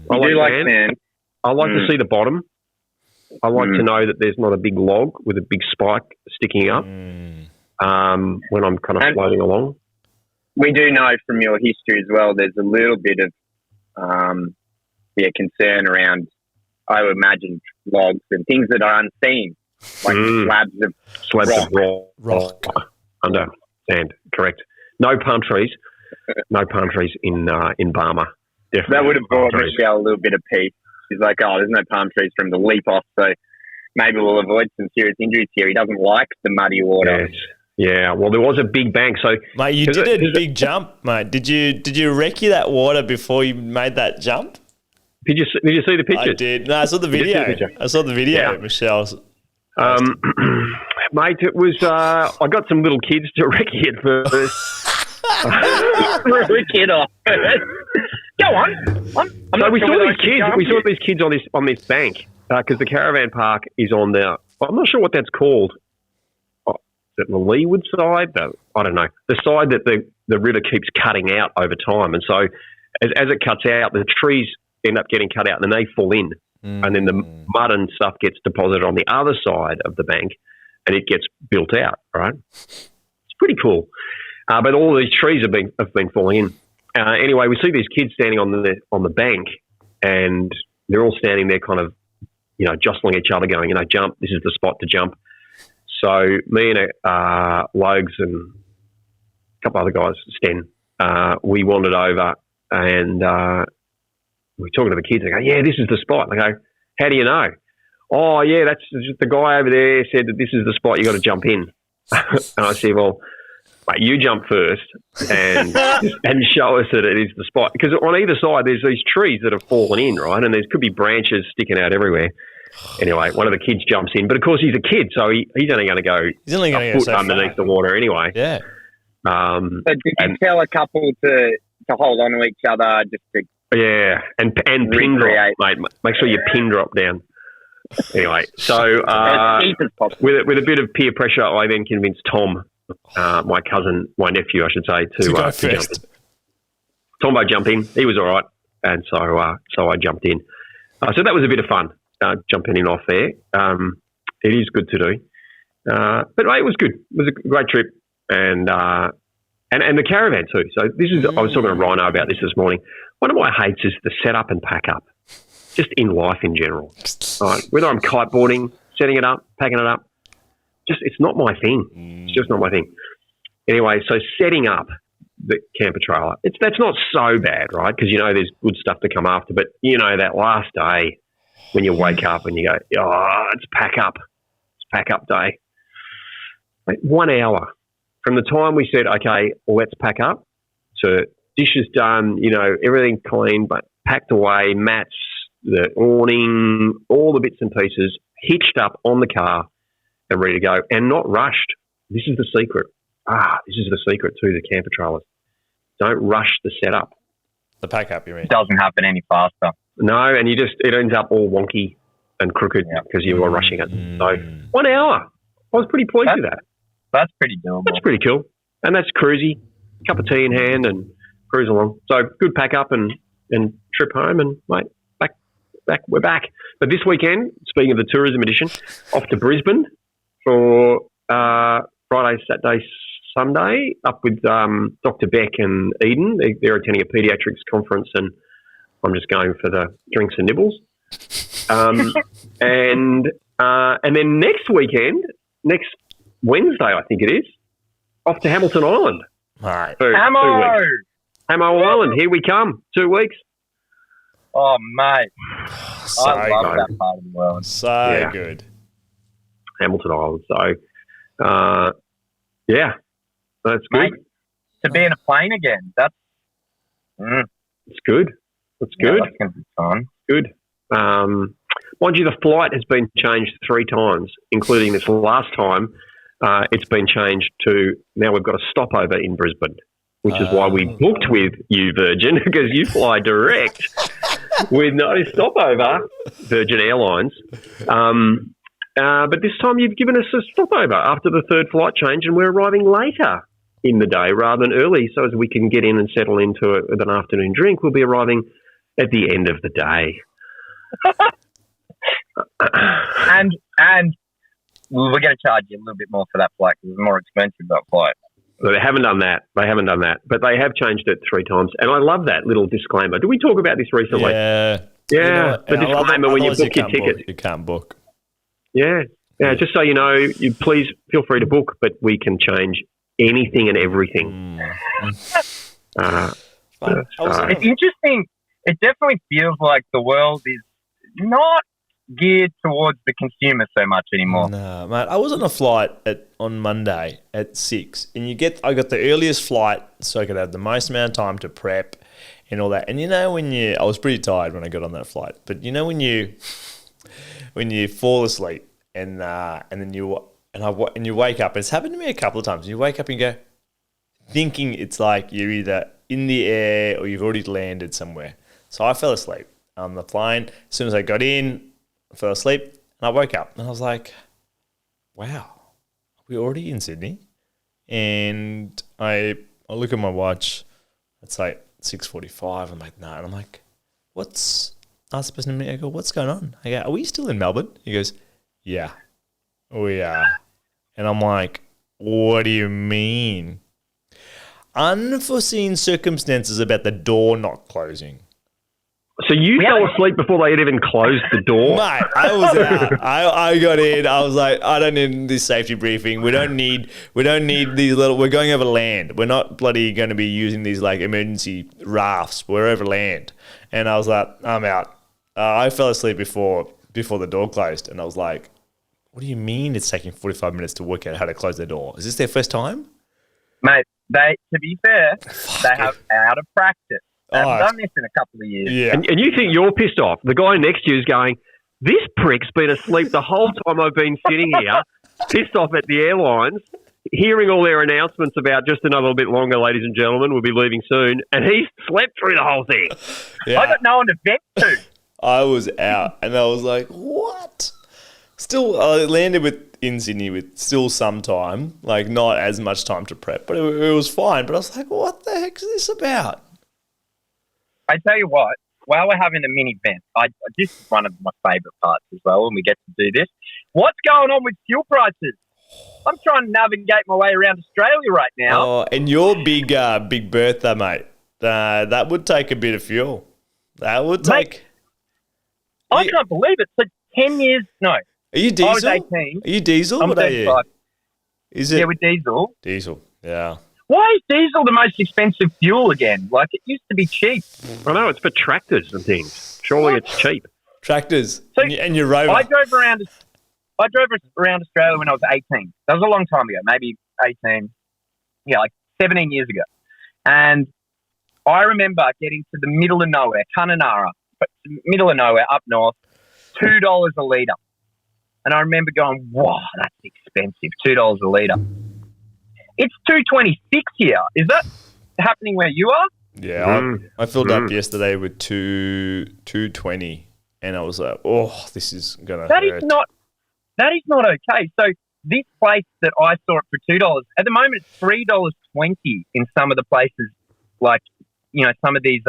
I like sand. I like to see the bottom. I like to know that there's not a big log with a big spike sticking up when I'm kind of floating along. We do know from your history as well, there's a little bit of concern around, I would imagine, logs and things that are unseen, like slabs of rock under sand. Correct. No palm trees. No palm trees in Barhma. Definitely. That would have brought Michelle a little bit of peace. She's like, oh, there's no palm trees for him to leap off, so maybe we'll avoid some serious injuries here. He doesn't like the muddy water. Yes. Yeah, well, there was a big bank. So, mate, you did a big jump, mate. Did you recce that water before you made that jump? Did you see the pictures? I did. No, I saw the video. Yeah. Michelle's. Mate, it was. I got some little kids to recce it first. Kid off. Go on. We saw these kids on this bank because the caravan park is on the. I'm not sure what that's called. Is it the leeward side? I don't know. The side that the river keeps cutting out over time, and so as it cuts out, the trees end up getting cut out, and then they fall in, and then the mud and stuff gets deposited on the other side of the bank, and it gets built out. Right? It's pretty cool. But all these trees have been falling in. Anyway, we see these kids standing on the bank, and they're all standing there, kind of, jostling each other, going, jump. This is the spot to jump. So me and Logs and a couple other guys, Sten, we wandered over, and we're talking to the kids. They go, "Yeah, this is the spot." They go, "How do you know?" "Oh, yeah, that's just the guy over there said that this is the spot. You got to jump in." And I said, "Well, mate, you jump first and show us that it is the spot." Because on either side, there's these trees that have fallen in, right? And there could be branches sticking out everywhere. Anyway, one of the kids jumps in. But, of course, he's a kid, so he's only going to go a foot underneath the water anyway. Yeah. So did you tell a couple to hold on to each other just to... Yeah, and pin drop, mate. Make sure you pin drop down. Anyway, so with a bit of peer pressure, I then convinced Tom, my cousin, my nephew, I should say, to jump in. Tombo jumped in. He was all right, and so I jumped in. So that was a bit of fun, jumping in off there. It is good to do, but it was good. It was a great trip, and the caravan too. So I was talking to Rhino about this morning. One of my hates is the set up and pack up, just in life in general. Right? Whether I'm kiteboarding, setting it up, packing it up, it's not my thing. It's just not my thing. Anyway, so setting up the camper trailer, that's not so bad, right? Because there's good stuff to come after. But that last day when you wake up and you go, "Oh, it's pack up. It's pack up day." Like 1 hour from the time we said, "Okay, well, let's pack up," to dishes done, everything clean, but packed away, mats, the awning, all the bits and pieces, hitched up on the car and ready to go, and not rushed. This is the secret. This is the secret to the camper trailers. Don't rush the setup. The pack up, you mean? It doesn't happen any faster. No, and it ends up all wonky and crooked because you were rushing it. So 1 hour. I was pretty pleased with that. That's pretty doable. That's pretty cool. And that's cruisy. Cup of tea in hand and cruise along. So good pack up and trip home, and mate, we're back. But this weekend, speaking of the tourism edition, off to Brisbane for Friday, Saturday, Sunday, up with Dr. Beck and Eden. They're attending a paediatrics conference, and I'm just going for the drinks and nibbles. And then next Wednesday, I think it is, off to Hamilton Island. Right. Hamo Island, here we come. 2 weeks. Oh, mate. So I love that part of the world. So good. Hamilton Island. So, that's good. Mate, to be in a plane again, that's... It's good. That's good. That's going to be fun. Good. Mind you, the flight has been changed 3 times, including this last time. It's been changed to, now we've got a stopover in Brisbane, which is why we booked with you, Virgin, because you fly direct with no stopover, Virgin Airlines. But this time you've given us a stopover after the 3rd flight change, and we're arriving later in the day rather than early, so as we can get in and settle into it with an afternoon drink. We'll be arriving at the end of the day. we're going to charge you a little bit more for that flight because it's more expensive, that flight. Well, they haven't done that. But they have changed it 3 times. And I love that little disclaimer. Did we talk about this recently? Yeah. Yeah, You know, the disclaimer when you otherwise book your can't ticket. book. You can't book. Yeah. Just so you know, you please feel free to book, but we can change anything and everything. It's interesting. It definitely feels like the world is not geared towards the consumer so much anymore. No, mate. I was on a flight on Monday at 6, and I got the earliest flight so I could have the most amount of time to prep and all that. And I was pretty tired when I got on that flight, but when you fall asleep and then you wake up, it's happened to me a couple of times. You wake up and you go thinking it's like you're either in the air or you've already landed somewhere. So I fell asleep on the plane. As soon as I got in, I fell asleep and I woke up and I was like, wow, are we already in Sydney? And I look at my watch. It's like 6:45. I'm like, no. And I'm like, I asked the person a minute ago, what's going on? I go, are we still in Melbourne? He goes, yeah, we are. And I'm like, what do you mean? Unforeseen circumstances about the door not closing. So you fell asleep before they had even closed the door? Mate, I was out. I got in. I was like, I don't need this safety briefing. We don't need these little. We're going over land. We're not bloody going to be using these like emergency rafts. We're over land. And I was like, I'm out. I fell asleep before the door closed, and I was like, what do you mean it's taking 45 minutes to work out how to close the door? Is this their first time? Mate, to be fair, they have out of practice. They've done this in a couple of years. Yeah. And you think you're pissed off. The guy next to you is going, this prick's been asleep the whole time I've been sitting here, pissed off at the airlines, hearing all their announcements about just another little bit longer, ladies and gentlemen, we'll be leaving soon, and he's slept through the whole thing. I got no one to vent to. I was out, and I was like, what? Still, I landed in Sydney with still some time, like not as much time to prep, but it was fine. But I was like, what the heck is this about? I tell you what, while we're having a mini vent, this is one of my favourite parts as well when we get to do this. What's going on with fuel prices? I'm trying to navigate my way around Australia right now. Oh, and your big Bertha, mate, that would take a bit of fuel. That would take... I can't believe it. So 10 years... No. Are you diesel? I was 18. Are you diesel? I'm what 35. are you? Is it? Yeah, with diesel. Diesel, yeah. Why is diesel the most expensive fuel again? Like, it used to be cheap. I know, it's for tractors and things. Surely it's cheap. Tractors So and your rover. I drove around Australia when I was 18. That was a long time ago, maybe 18. Yeah, like 17 years ago. And I remember getting to the middle of nowhere, Kununurra, middle of nowhere, up north, $2 a litre. And I remember going, wow, that's expensive, $2 a litre. It's $2.26 here. Is that happening where you are? Yeah, I filled up yesterday with $2.20, and I was like, oh, this is gonna hurt. That is not okay. So this place that I saw it for $2 at the moment, it's $3.20 in some of the places, like some of these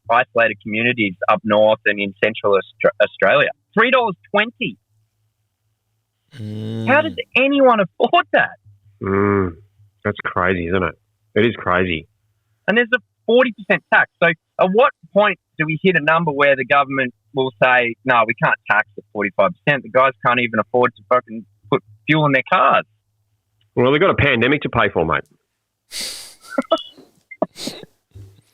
isolated communities up north and in central Australia. $3.20. How does anyone afford that? That's crazy, isn't it? It is crazy. And there's a 40% tax. So at what point do we hit a number where the government will say, no, we can't tax at 45%. The guys can't even afford to fucking put fuel in their cars. Well, they've got a pandemic to pay for, mate.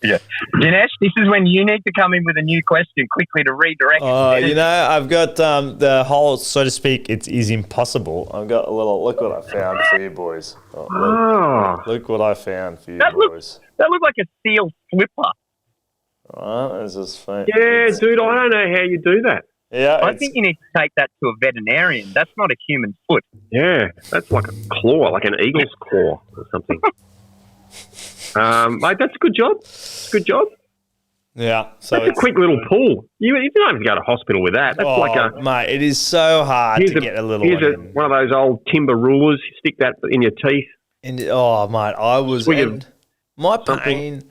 Yeah. Dinesh, this is when you need to come in with a new question quickly to redirect. I've got the whole, so to speak, it is impossible. I've got a little, look what I found for you boys. Look what I found for you boys. That looked like a seal slipper. Right, this is fun. Yeah, dude, I don't know how you do that. Yeah, I think you need to take that to a veterinarian. That's not a human foot. Yeah, that's like a claw, like an eagle's claw or something. Mate, that's a good job. Good job. Yeah. So that's a quick little pull. You don't have to go to hospital with that. That's mate, it is so hard to get a little one of those old timber rulers. Stick that in your teeth. And mate, I was my pain.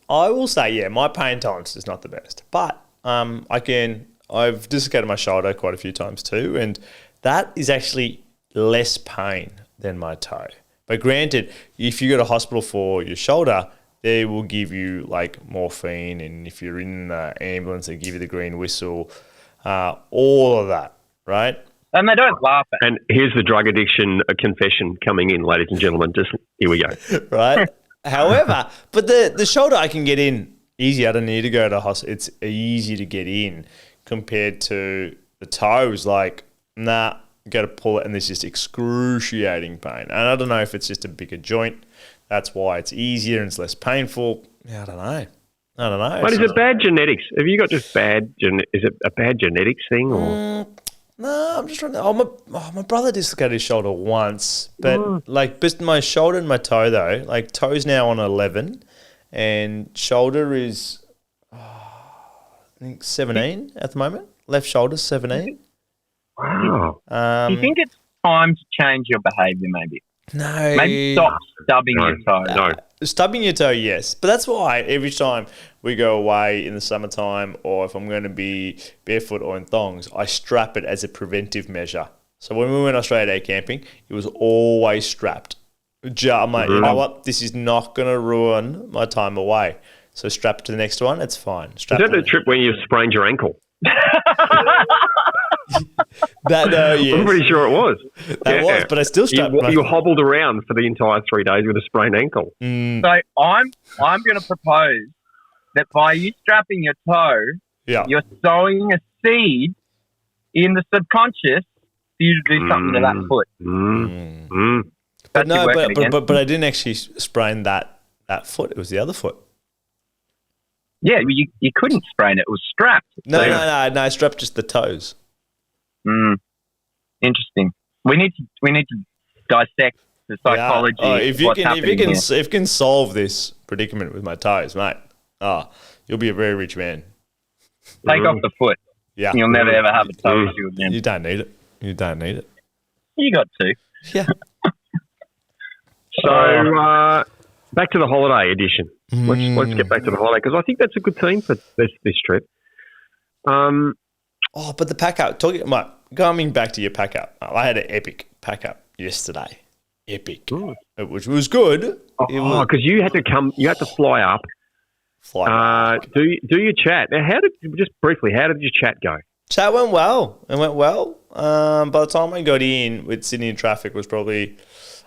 I will say, yeah, my pain tolerance is not the best, but I've dislocated my shoulder quite a few times too, and that is actually less pain than my toe. But granted, if you go to hospital for your shoulder, they will give you like morphine, and if you're in the ambulance, they give you the green whistle, all of that, right? And they don't laugh at it. And here's the drug addiction confession coming in, ladies and gentlemen. Just here we go. Right? However, but the shoulder I can get in easy. I don't need to go to hospital. It's easy to get in compared to the toes. Like, nah, you got to pull it, and there's just excruciating pain. And I don't know if it's just a bigger joint. That's why it's easier and it's less painful. Yeah, I don't know. But is it bad genetics? Have you got just bad? Is it a bad genetics thing or? No, I'm just trying to. My brother dislocated his shoulder once, but like, just my shoulder and my toe though. Like, toe's now on 11, and shoulder is, I think 17 at the moment. Left shoulder 17. Wow. Do you think it's time to change your behaviour? Maybe. No. Maybe stop stubbing your toe. No. Stubbing your toe, yes. But that's why every time we go away in the summertime, or if I'm going to be barefoot or in thongs, I strap it as a preventive measure. So when we went Australia Day camping, it was always strapped. I'm like, you know what? This is not going to ruin my time away. So strap it to the next one. It's fine. Is that the trip when you sprained your ankle? Yes. I'm pretty sure it was. That was, but I still strapped you hobbled around for the entire 3 days with a sprained ankle. So I'm going to propose that by you strapping your toe, you're sowing a seed in the subconscious for you to do something to that foot. But no, but I didn't actually sprain that foot. It was the other foot. Yeah, you couldn't sprain it. It was strapped. No, I strapped just the toes. Interesting. We need to dissect the psychology. Yeah. If you what's can solve this predicament with my toes, mate, you'll be a very rich man. Take off the foot. Yeah, you'll never ever have a toe issue again. You don't need it. You got to. Yeah. So back to the holiday edition. Let's get back to the holiday, because I think that's a good theme for this trip. But the pack up. Coming back to your pack up. I had an epic pack up yesterday. Epic. Which was good. Because you had to fly up. Do your chat. Now, how did your chat go? Chat went well. It went well. By the time I got in with Sydney traffic, was probably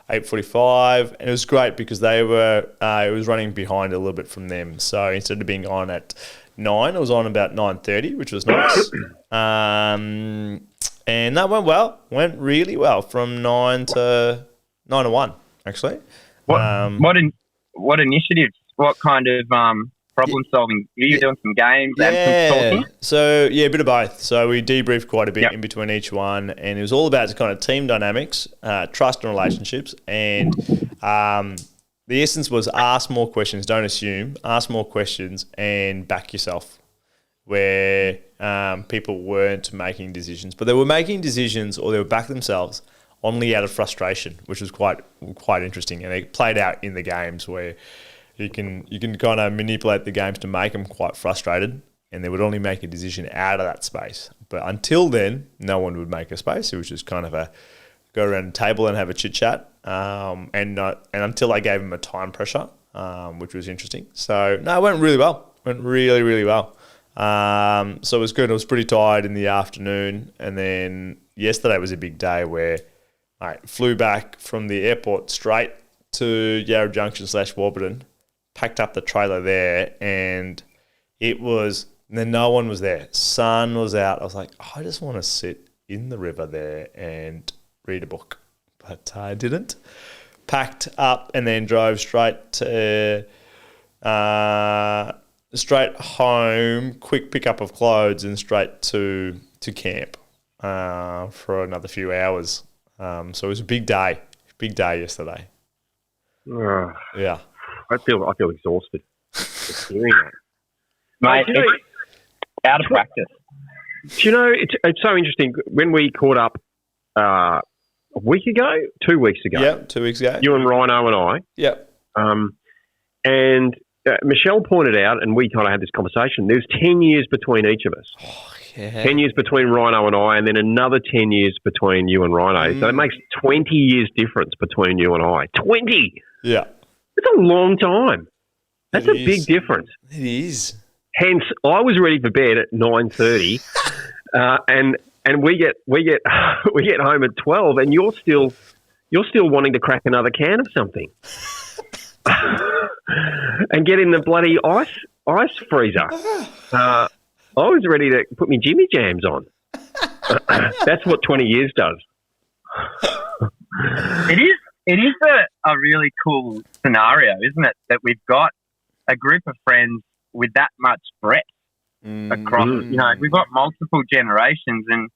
8:45, and it was great because they were. It was running behind a little bit from them. So instead of being on at 9, it was on about 9:30, which was nice. And that went well. Went really well from 9 to 1, actually. What initiatives? What kind of problem solving? Were you doing some games and some talking? So, a bit of both. So we debriefed quite a bit in between each one, and it was all about kind of team dynamics, trust and relationships, and the essence was ask more questions, don't assume, ask more questions and back yourself, where people weren't making decisions, but they were making decisions or they would back themselves only out of frustration, which was quite interesting, and it played out in the games where you can kind of manipulate the games to make them quite frustrated, and they would only make a decision out of that space. But until then, no one would make a space. It was just kind of a go around the table and have a chit chat, and until I gave them a time pressure, which was interesting. So no, it went really well. Went really, really well. So it was good. I was pretty tired in the afternoon, and then yesterday was a big day where I flew back from the airport straight to Yarra Junction / Warburton, packed up the trailer there, and then no one was there. Sun was out. I was like, I just want to sit in the river there and read a book, but I didn't. Packed up and then drove straight home, quick pickup of clothes, and straight to camp for another few hours. So it was a big day yesterday. Yeah, I feel exhausted just hearing that. Mate, it's out of practice. Do you know, it's so interesting. When we caught up a week ago, 2 weeks ago. Yeah, 2 weeks ago. You and Rhino and I. Yeah. And Michelle pointed out, and we kind of had this conversation, there's 10 years between each of us. Oh, 10 years between Rhino and I, and then another 10 years between you and Rhino. So it makes 20 years difference between you and I. 20! Yeah. That's a long time. That's a big difference. It is. Hence, I was ready for bed at 9:30, and we get home at 12, and you're still wanting to crack another can of something, and get in the bloody ice freezer. I was ready to put my Jimmy Jams on. That's what 20 years does. It is a really cool scenario, isn't it? That we've got a group of friends with that much breadth across. You know, we've got multiple generations, and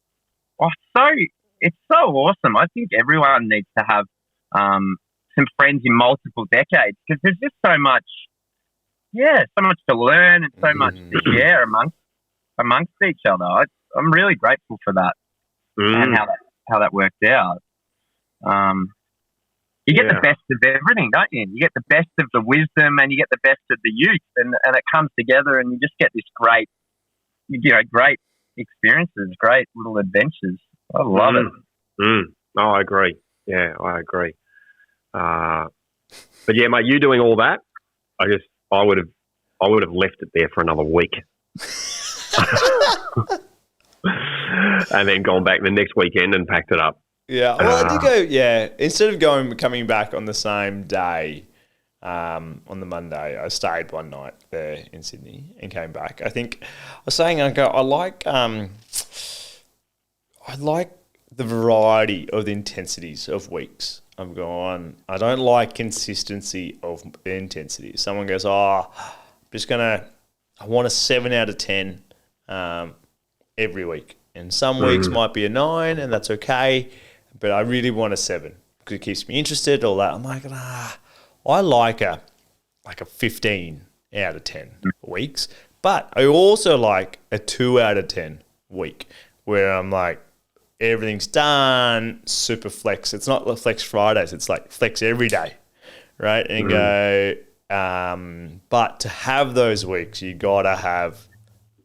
it's so awesome. I think everyone needs to have some friends in multiple decades, because there's just so much to learn and so much to share amongst each other. I'm really grateful for that and how that worked out. You get the best of everything, don't you? You get the best of the wisdom and you get the best of the youth, and it comes together, and you just get this great experiences, great little adventures. I love it. Oh, I agree. Yeah, I agree. But yeah, mate, you doing all that, I would have left it there for another week. And then gone back the next weekend and packed it up. Yeah, well, I did go. Yeah, instead of coming back on the same day, on the Monday, I stayed one night there in Sydney and came back. I think I was saying, I like the variety of the intensities of weeks. I don't like consistency of intensity. Someone goes, I want a 7 out of 10 every week. And some weeks might be a 9, and that's okay. But I really want a 7 because it keeps me interested, all that. I'm like, I like a 15 out of 10 weeks. But I also like a 2 out of 10 week where I'm like, everything's done, super flex. It's not flex Fridays. It's like flex every day, right? And go, but to have those weeks, you got to have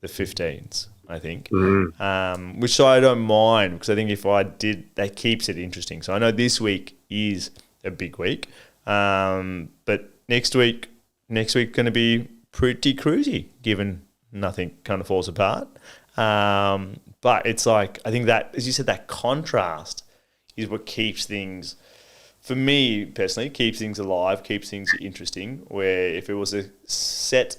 the 15s. I think, which I don't mind, because I think if I did, that keeps it interesting. So I know this week is a big week, but next week going to be pretty cruisy, given nothing kind of falls apart. But it's like, I think that, as you said, that contrast is what keeps things, for me personally, keeps things alive, keeps things interesting. Where if it was a set,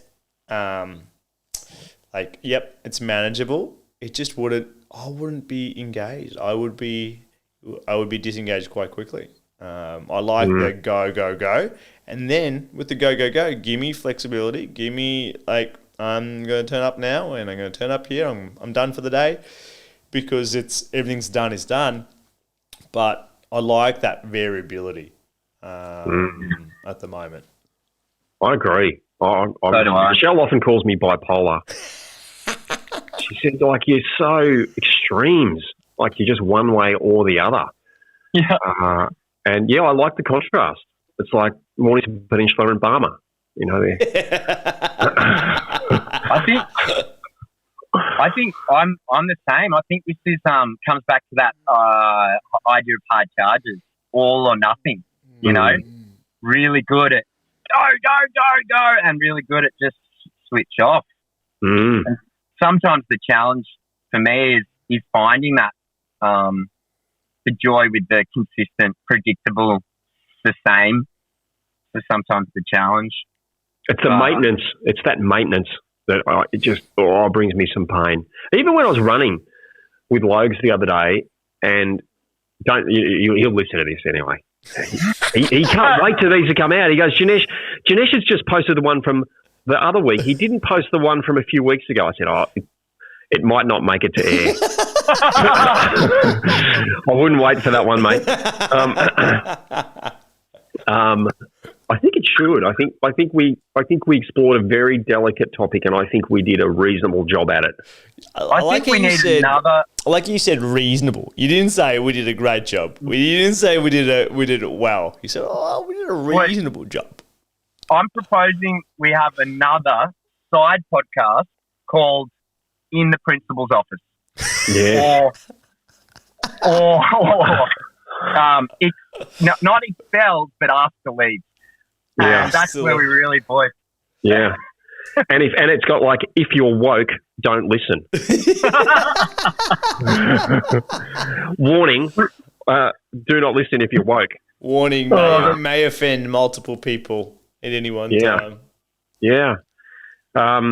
it's manageable, it just I wouldn't be engaged. I would be disengaged quite quickly. I like the go. And then with the go, give me flexibility. Give me, I'm going to turn up now and I'm going to turn up here. I'm done for the day, because everything's done is done. But I like that variability at the moment. I agree. Michelle often calls me bipolar. She said, you're so extremes. Like, you're just one way or the other. Yeah. And, I like the contrast. It's like Warburton and Barhma, I think I'm the same. I think this is comes back to that idea of hard charges, all or nothing. Really good at go, and really good at just switch off. And sometimes the challenge for me is finding that the joy with the consistent, predictable, the same. So sometimes the challenge. It's the maintenance. It's that maintenance that it just brings me some pain. Even when I was running with Logs the other day, and he'll listen to this anyway. He can't wait till these to come out. He goes, Janesh has just posted the one from the other week. He didn't post the one from a few weeks ago. I said, it might not make it to air. I wouldn't wait for that one, mate. I think it should. I think we explored a very delicate topic, and I think we did a reasonable job at it. I think we need another. Like you said, reasonable. You didn't say we did a great job. You didn't say we did it well. You said, we did a reasonable job. I'm proposing we have another side podcast called In the Principal's Office. Yeah. It's not expelled, but asked to leave. Yeah. And that's where we really voice. Yeah. And it's got like, if you're woke, don't listen. Warning, do not listen if you're woke. Warning may offend multiple people at any one time. Yeah. But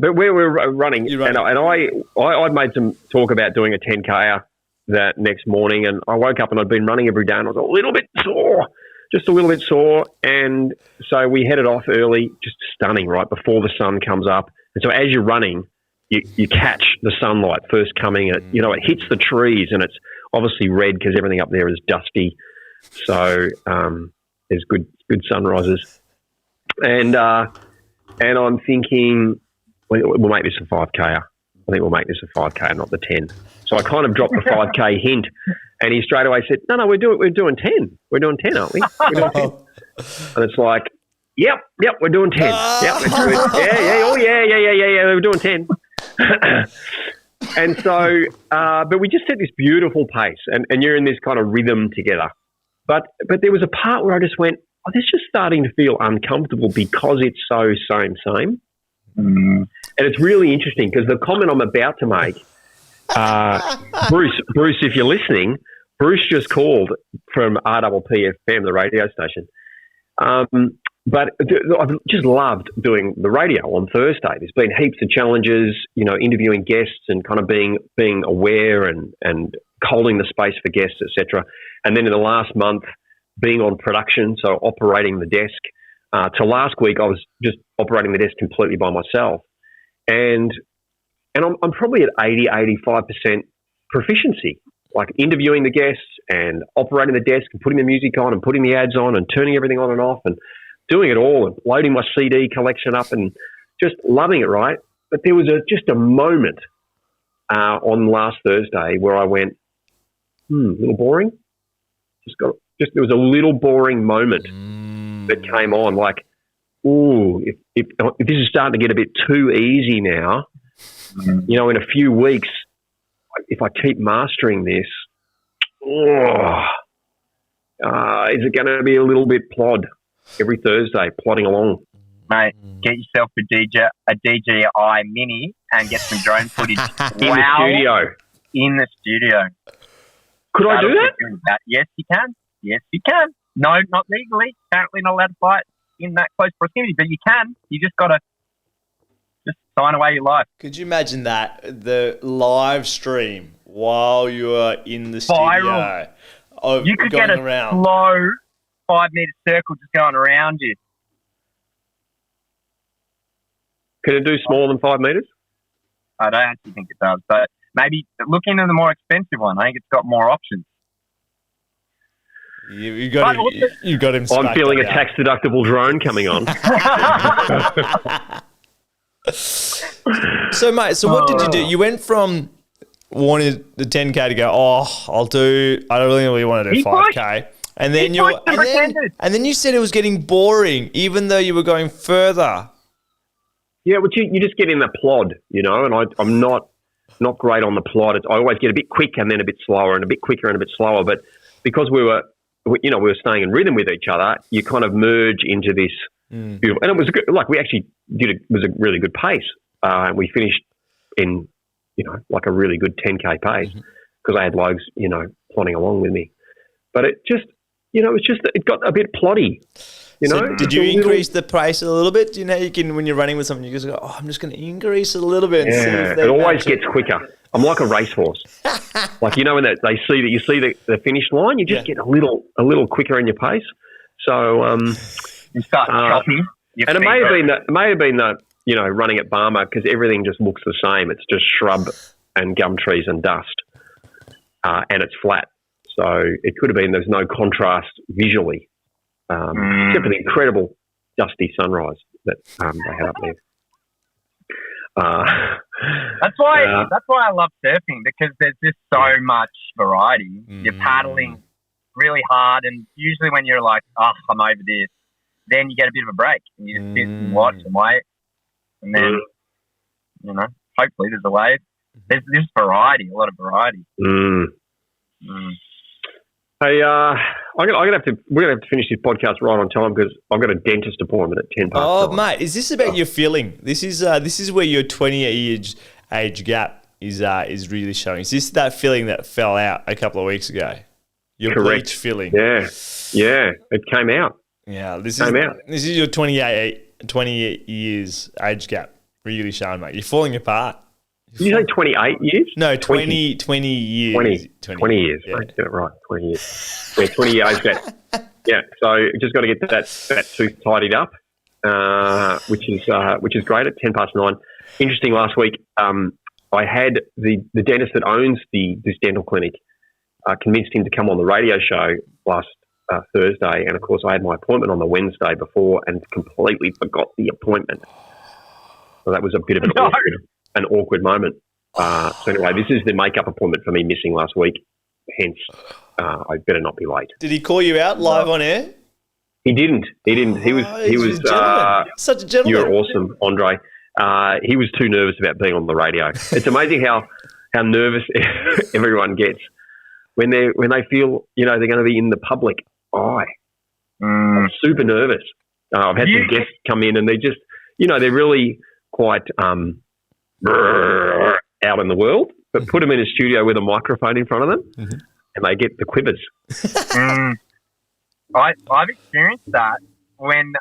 where we're running, and I'd made some talk about doing a 10K that next morning, and I woke up and I'd been running every day and I was a little bit sore, just a little bit sore. And so we headed off early, just stunning, right, before the sun comes up. And so as you're running, you catch the sunlight first coming, and it hits the trees, and it's obviously red because everything up there is dusty. So there's good sunrises. And I'm thinking, we'll make this a 5K. I think we'll make this a 5K, not the 10. So I kind of dropped the 5K hint, and he straight away said, "No, we're doing 10. We're doing 10, aren't we? We're doing 10." And it's like, "Yep, we're doing 10. Yep, we're doing 10." And so, but we just set this beautiful pace, and you're in this kind of rhythm together. But there was a part where I just went, "Oh, this is just starting to feel uncomfortable because it's so same." And it's really interesting because the comment I'm about to make, Bruce, if you're listening, Bruce just called from RPPFM, the radio station. But I've just loved doing the radio on Thursday. There's been heaps of challenges, interviewing guests and kind of being aware and holding the space for guests, etc. And then in the last month, being on production, so operating the desk. To last week, I was just operating the desk completely by myself. And I'm probably at 80, 85% proficiency, like interviewing the guests and operating the desk and putting the music on and putting the ads on and turning everything on and off and doing it all and loading my CD collection up and just loving it, right? But there was just a moment on last Thursday where I went, a little boring. There was a little boring moment that came on, like, ooh, if this is starting to get a bit too easy now, in a few weeks, if I keep mastering this, is it going to be a little bit plod every Thursday, plodding along? Mate, get yourself a DJI Mini and get some drone footage in the studio. Could I do that? Yes, you can. Yes, you can. No, not legally. Apparently not allowed to fly it in that close proximity, but you can. You just got to sign away your life. Could you imagine that? The live stream while you are in the studio. You could going get a around. slow 5-meter circle just going around you. Can it do smaller than 5 meters? I don't actually think it does, but maybe look into the more expensive one. I think it's got more options. You got him. I'm feeling a tax-deductible drone coming on. So, mate, what did you do? You went from wanting the 10K to go, I don't really want to do 5K. And then and then you said it was getting boring, even though you were going further. Yeah, but you just get in the plod, and I'm not great on the plod. I always get a bit quick and then a bit slower and a bit quicker and a bit slower. But because we were staying in rhythm with each other, you kind of merge into this beautiful. And it was good, we actually was a really good pace. We finished in, like a really good 10K pace because I had Logs, plodding along with me. But it just, it got a bit ploddy. So did you increase the pace a little bit? You can, when you're running with something, you just go, I'm just going to increase a little bit. And see if it always gets quicker. I'm like a racehorse. When they see the finish line, you just get a little quicker in your pace. So you start chopping. And it may have been that running at Barhma because everything just looks the same. It's just shrub and gum trees and dust, and it's flat. So it could have been there's no contrast visually, except for the incredible dusty sunrise that they had up there. That's why I love surfing, because there's just so much variety. You're paddling really hard, and usually when you're like, I'm over this, then you get a bit of a break and you just sit and watch and wait, and then hopefully there's a way. There's variety, a lot of variety. Hey, we're gonna have to finish this podcast right on time because I've got a dentist appointment at 10 past. Oh, mate, is this about your filling? This is where your 20 age gap is really showing. Is this that filling that fell out a couple of weeks ago? Your Correct. bleach filling. Yeah, it came out. Yeah, this is your 20 years age gap really showing, mate. You're falling apart. Did you say 28 years? No, 20 years. 20 years. Yeah. Right, get it right. 20 years. Yeah, 20 years age gap. Yeah, so just got to get that tooth tidied up, which is great at 10 past 9. Interesting, last week I had the dentist that owns this dental clinic convinced him to come on the radio show last Thursday, and of course I had my appointment on the Wednesday before and completely forgot the appointment. So that was a bit of an awkward moment. So anyway, this is the makeup appointment for me missing last week. Hence, I better not be late. Did he call you out live on air? He didn't. He was such a gentleman. You're awesome, Andre. He was too nervous about being on the radio. It's amazing how nervous everyone gets when they feel they're going to be in the public eye. I'm super nervous. I've had some guests come in and they just they're really quite out in the world, but put them in a studio with a microphone in front of them, and they get the quivers. I've experienced that when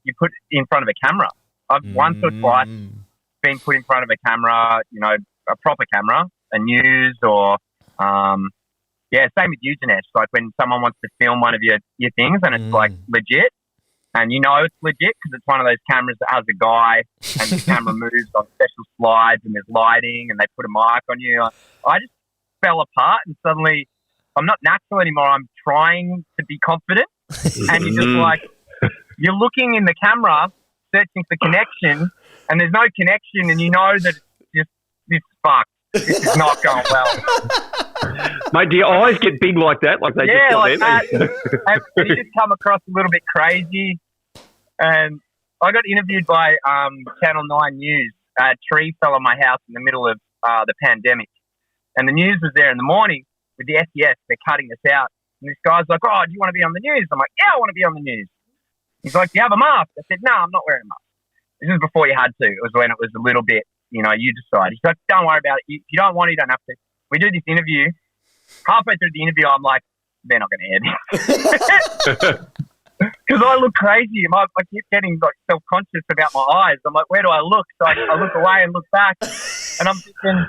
you put it in front of a camera. I've once or twice been put in front of a camera, a proper camera, a news or, same with you, Dinesh. Like when someone wants to film one of your things and it's like legit, and it's legit because it's one of those cameras that has a guy and the camera moves on special slides and there's lighting and they put a mic on you. I just fell apart and suddenly I'm not natural anymore. I'm trying to be confident and you're just like, you're looking in the camera searching for connection and there's no connection and that it's fucked. This is not going well. Mate, do your eyes get big like that? Like they just like that. And you just come across a little bit crazy. And I got interviewed by Channel 9 News. A tree fell on my house in the middle of the pandemic. And the news was there in the morning with the SES. They're cutting us out. And this guy's like, oh, do you want to be on the news? I'm like, yeah, I want to be on the news. He's like, do you have a mask? I said, no, I'm not wearing a mask. This is before you had to. It was when it was a little bit, you decide. He's like, don't worry about it. If you don't want to, you don't have to. We do this interview. Halfway through the interview, I'm like, they're not going to air this. Because I look crazy. I keep getting self-conscious about my eyes. I'm like, where do I look? So I look away and look back. And I'm thinking...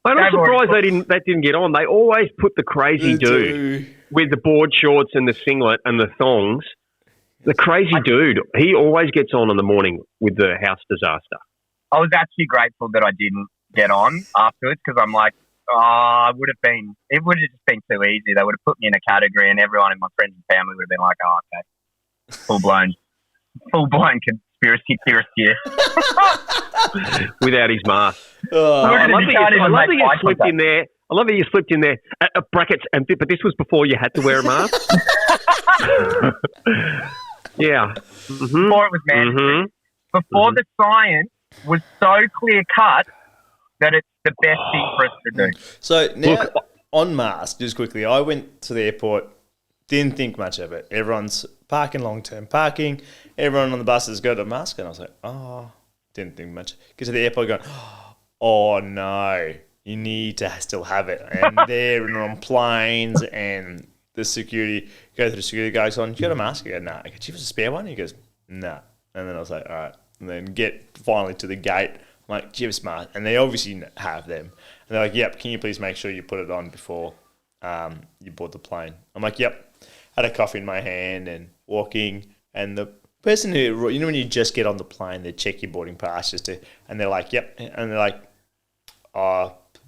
I'm surprised that didn't get on. They always put the crazy dude with the board shorts and the singlet and the thongs. The crazy dude, he always gets on in the morning with the house disaster. I was actually grateful that I didn't get on afterwards because I'm like, it would have just been too easy. They would have put me in a category and everyone in my friends and family would have been like, oh, okay. Full blown conspiracy theorist here. Without his mask. I love that you slipped in there. I love that you slipped in there. Brackets, but this was before you had to wear a mask. Yeah. Before it was mandatory. Before the science was so clear cut that it's the best thing for us to do. So now, on mask, just quickly, I went to the airport, didn't think much of it. Everyone's parking, long-term parking. Everyone on the bus has got a mask. And I was like, didn't think much. Get to the airport going, oh, no, you need to still have it. And they're on planes and the security, go to the security guy, goes on, you got a mask? I go, nah. I go, do you have a spare one? He goes, nah. And then I was like, all right. And then get finally to the gate. I'm like, do you have a smart? And they obviously have them. And they're like, yep, can you please make sure you put it on before you board the plane? I'm like, yep. Had a coffee in my hand and walking. And the person who, when you just get on the plane, they check your boarding pass and they're like, yep. And they're like,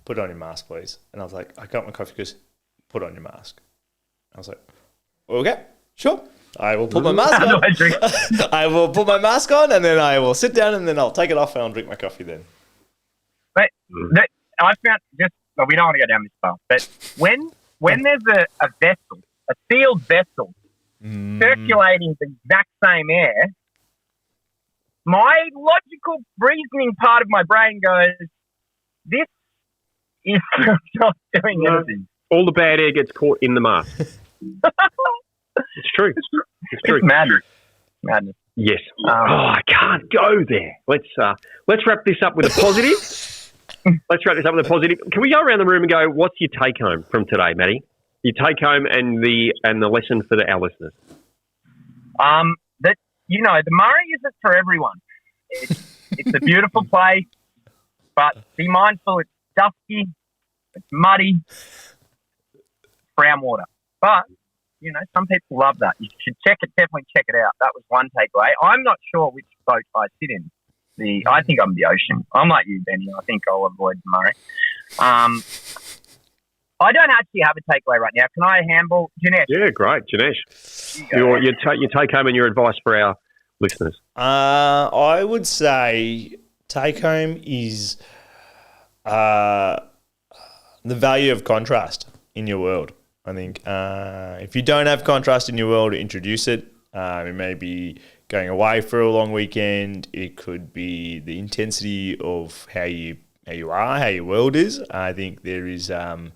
put on your mask, please. And I was like, I got my coffee because put on your mask. I was like, okay, sure. I will put my mask on. I will put my mask on and then I will sit down and then I'll take it off and I'll drink my coffee then. But I found we don't want to go down this path, but when there's a vessel, a sealed vessel, circulating the exact same air, my logical reasoning part of my brain goes, this is not doing anything. All the bad air gets caught in the mask. It's true. It's true. It's madness. Yes. I can't go there. Let's wrap this up with a positive. Can we go around the room and go, what's your take home from today, Matty? Your take home and the lesson for our listeners. That the Murray isn't for everyone. It's a beautiful place, but be mindful. It's dusty, it's muddy, brown water. But some people love that. You should definitely check it out. That was one takeaway. I'm not sure which boat I sit in. I think I'm the ocean. I'm like you, Benny. I think I'll avoid the Murray. I don't actually have a takeaway right now. Can I handball Janesh? Yeah, great, Janesh. Your take home and your advice for our listeners. I would say take home is the value of contrast in your world. I think if you don't have contrast in your world, introduce it. It may be going away for a long weekend. It could be the intensity of how you are, how your world is. I think there is the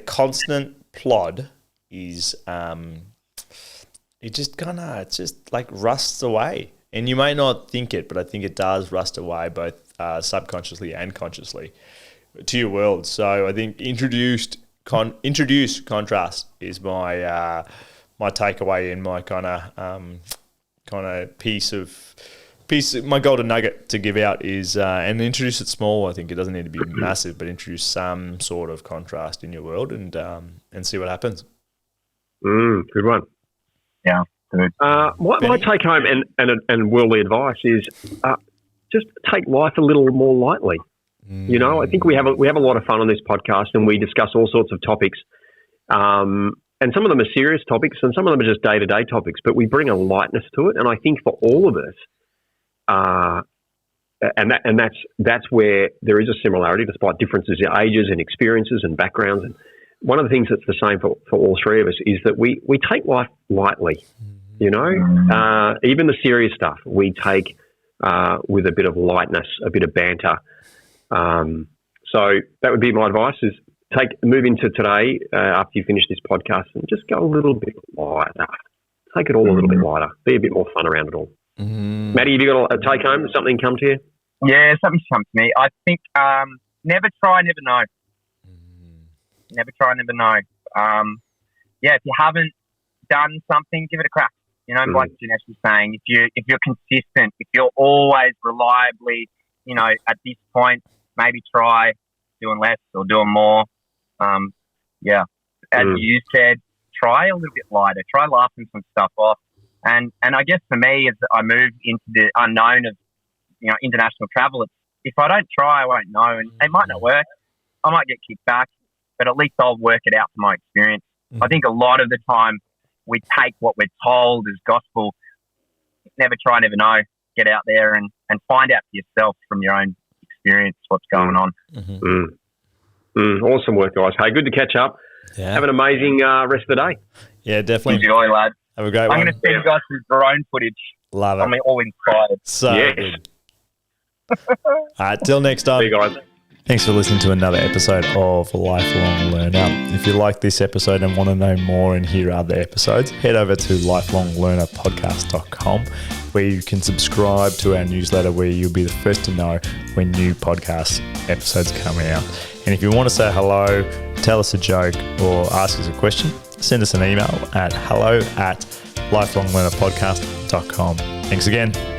constant plod is it just like rusts away, and you may not think it, but I think it does rust away both subconsciously and consciously to your world. So I think introduce contrast is my my takeaway and my kind of piece. My golden nugget to give out is and introduce it small. I think it doesn't need to be massive, but introduce some sort of contrast in your world and see what happens. Good one. Yeah. Good. My take home and worldly advice is just take life a little more lightly. I think we have a lot of fun on this podcast, and we discuss all sorts of topics. And some of them are serious topics, and some of them are just day-to-day topics. But we bring a lightness to it, and I think for all of us, that's where there is a similarity, despite differences in ages and experiences and backgrounds. And one of the things that's the same for all three of us is that we take life lightly. Even the serious stuff we take with a bit of lightness, a bit of banter. So that would be my advice: is move into today after you finish this podcast and just go a little bit lighter. Take it all a little bit lighter. Be a bit more fun around it all. Matty, have you got a take home? Something come to you? Yeah, something's come to me. I think never try, never know. Never try, never know. If you haven't done something, give it a crack. Like Janesh was saying, if you're consistent, if you're always reliably, at this point, maybe try doing less or doing more. As you said, try a little bit lighter. Try laughing some stuff off. And I guess for me, as I move into the unknown of international travel, if I don't try, I won't know, and it might not work. I might get kicked back, but at least I'll work it out from my experience. I think a lot of the time we take what we're told as gospel. Never try, never know. Get out there and find out for yourself from your own experience what's going on. Awesome work, guys. Hey, good to catch up. Yeah. Have an amazing rest of the day. Yeah, definitely. Enjoy, lads. Have a great one. I'm going to send you guys some drone footage. Love it. I'm all inspired. So good. All right, till next time. See you guys. Thanks for listening to another episode of Lifelong Learner. If you like this episode and want to know more and hear other episodes, head over to lifelonglearnerpodcast.com, where you can subscribe to our newsletter, where you'll be the first to know when new podcast episodes come out. And if you want to say hello, tell us a joke, or ask us a question, send us an email at hello@lifelonglearnerpodcast.com. Thanks again.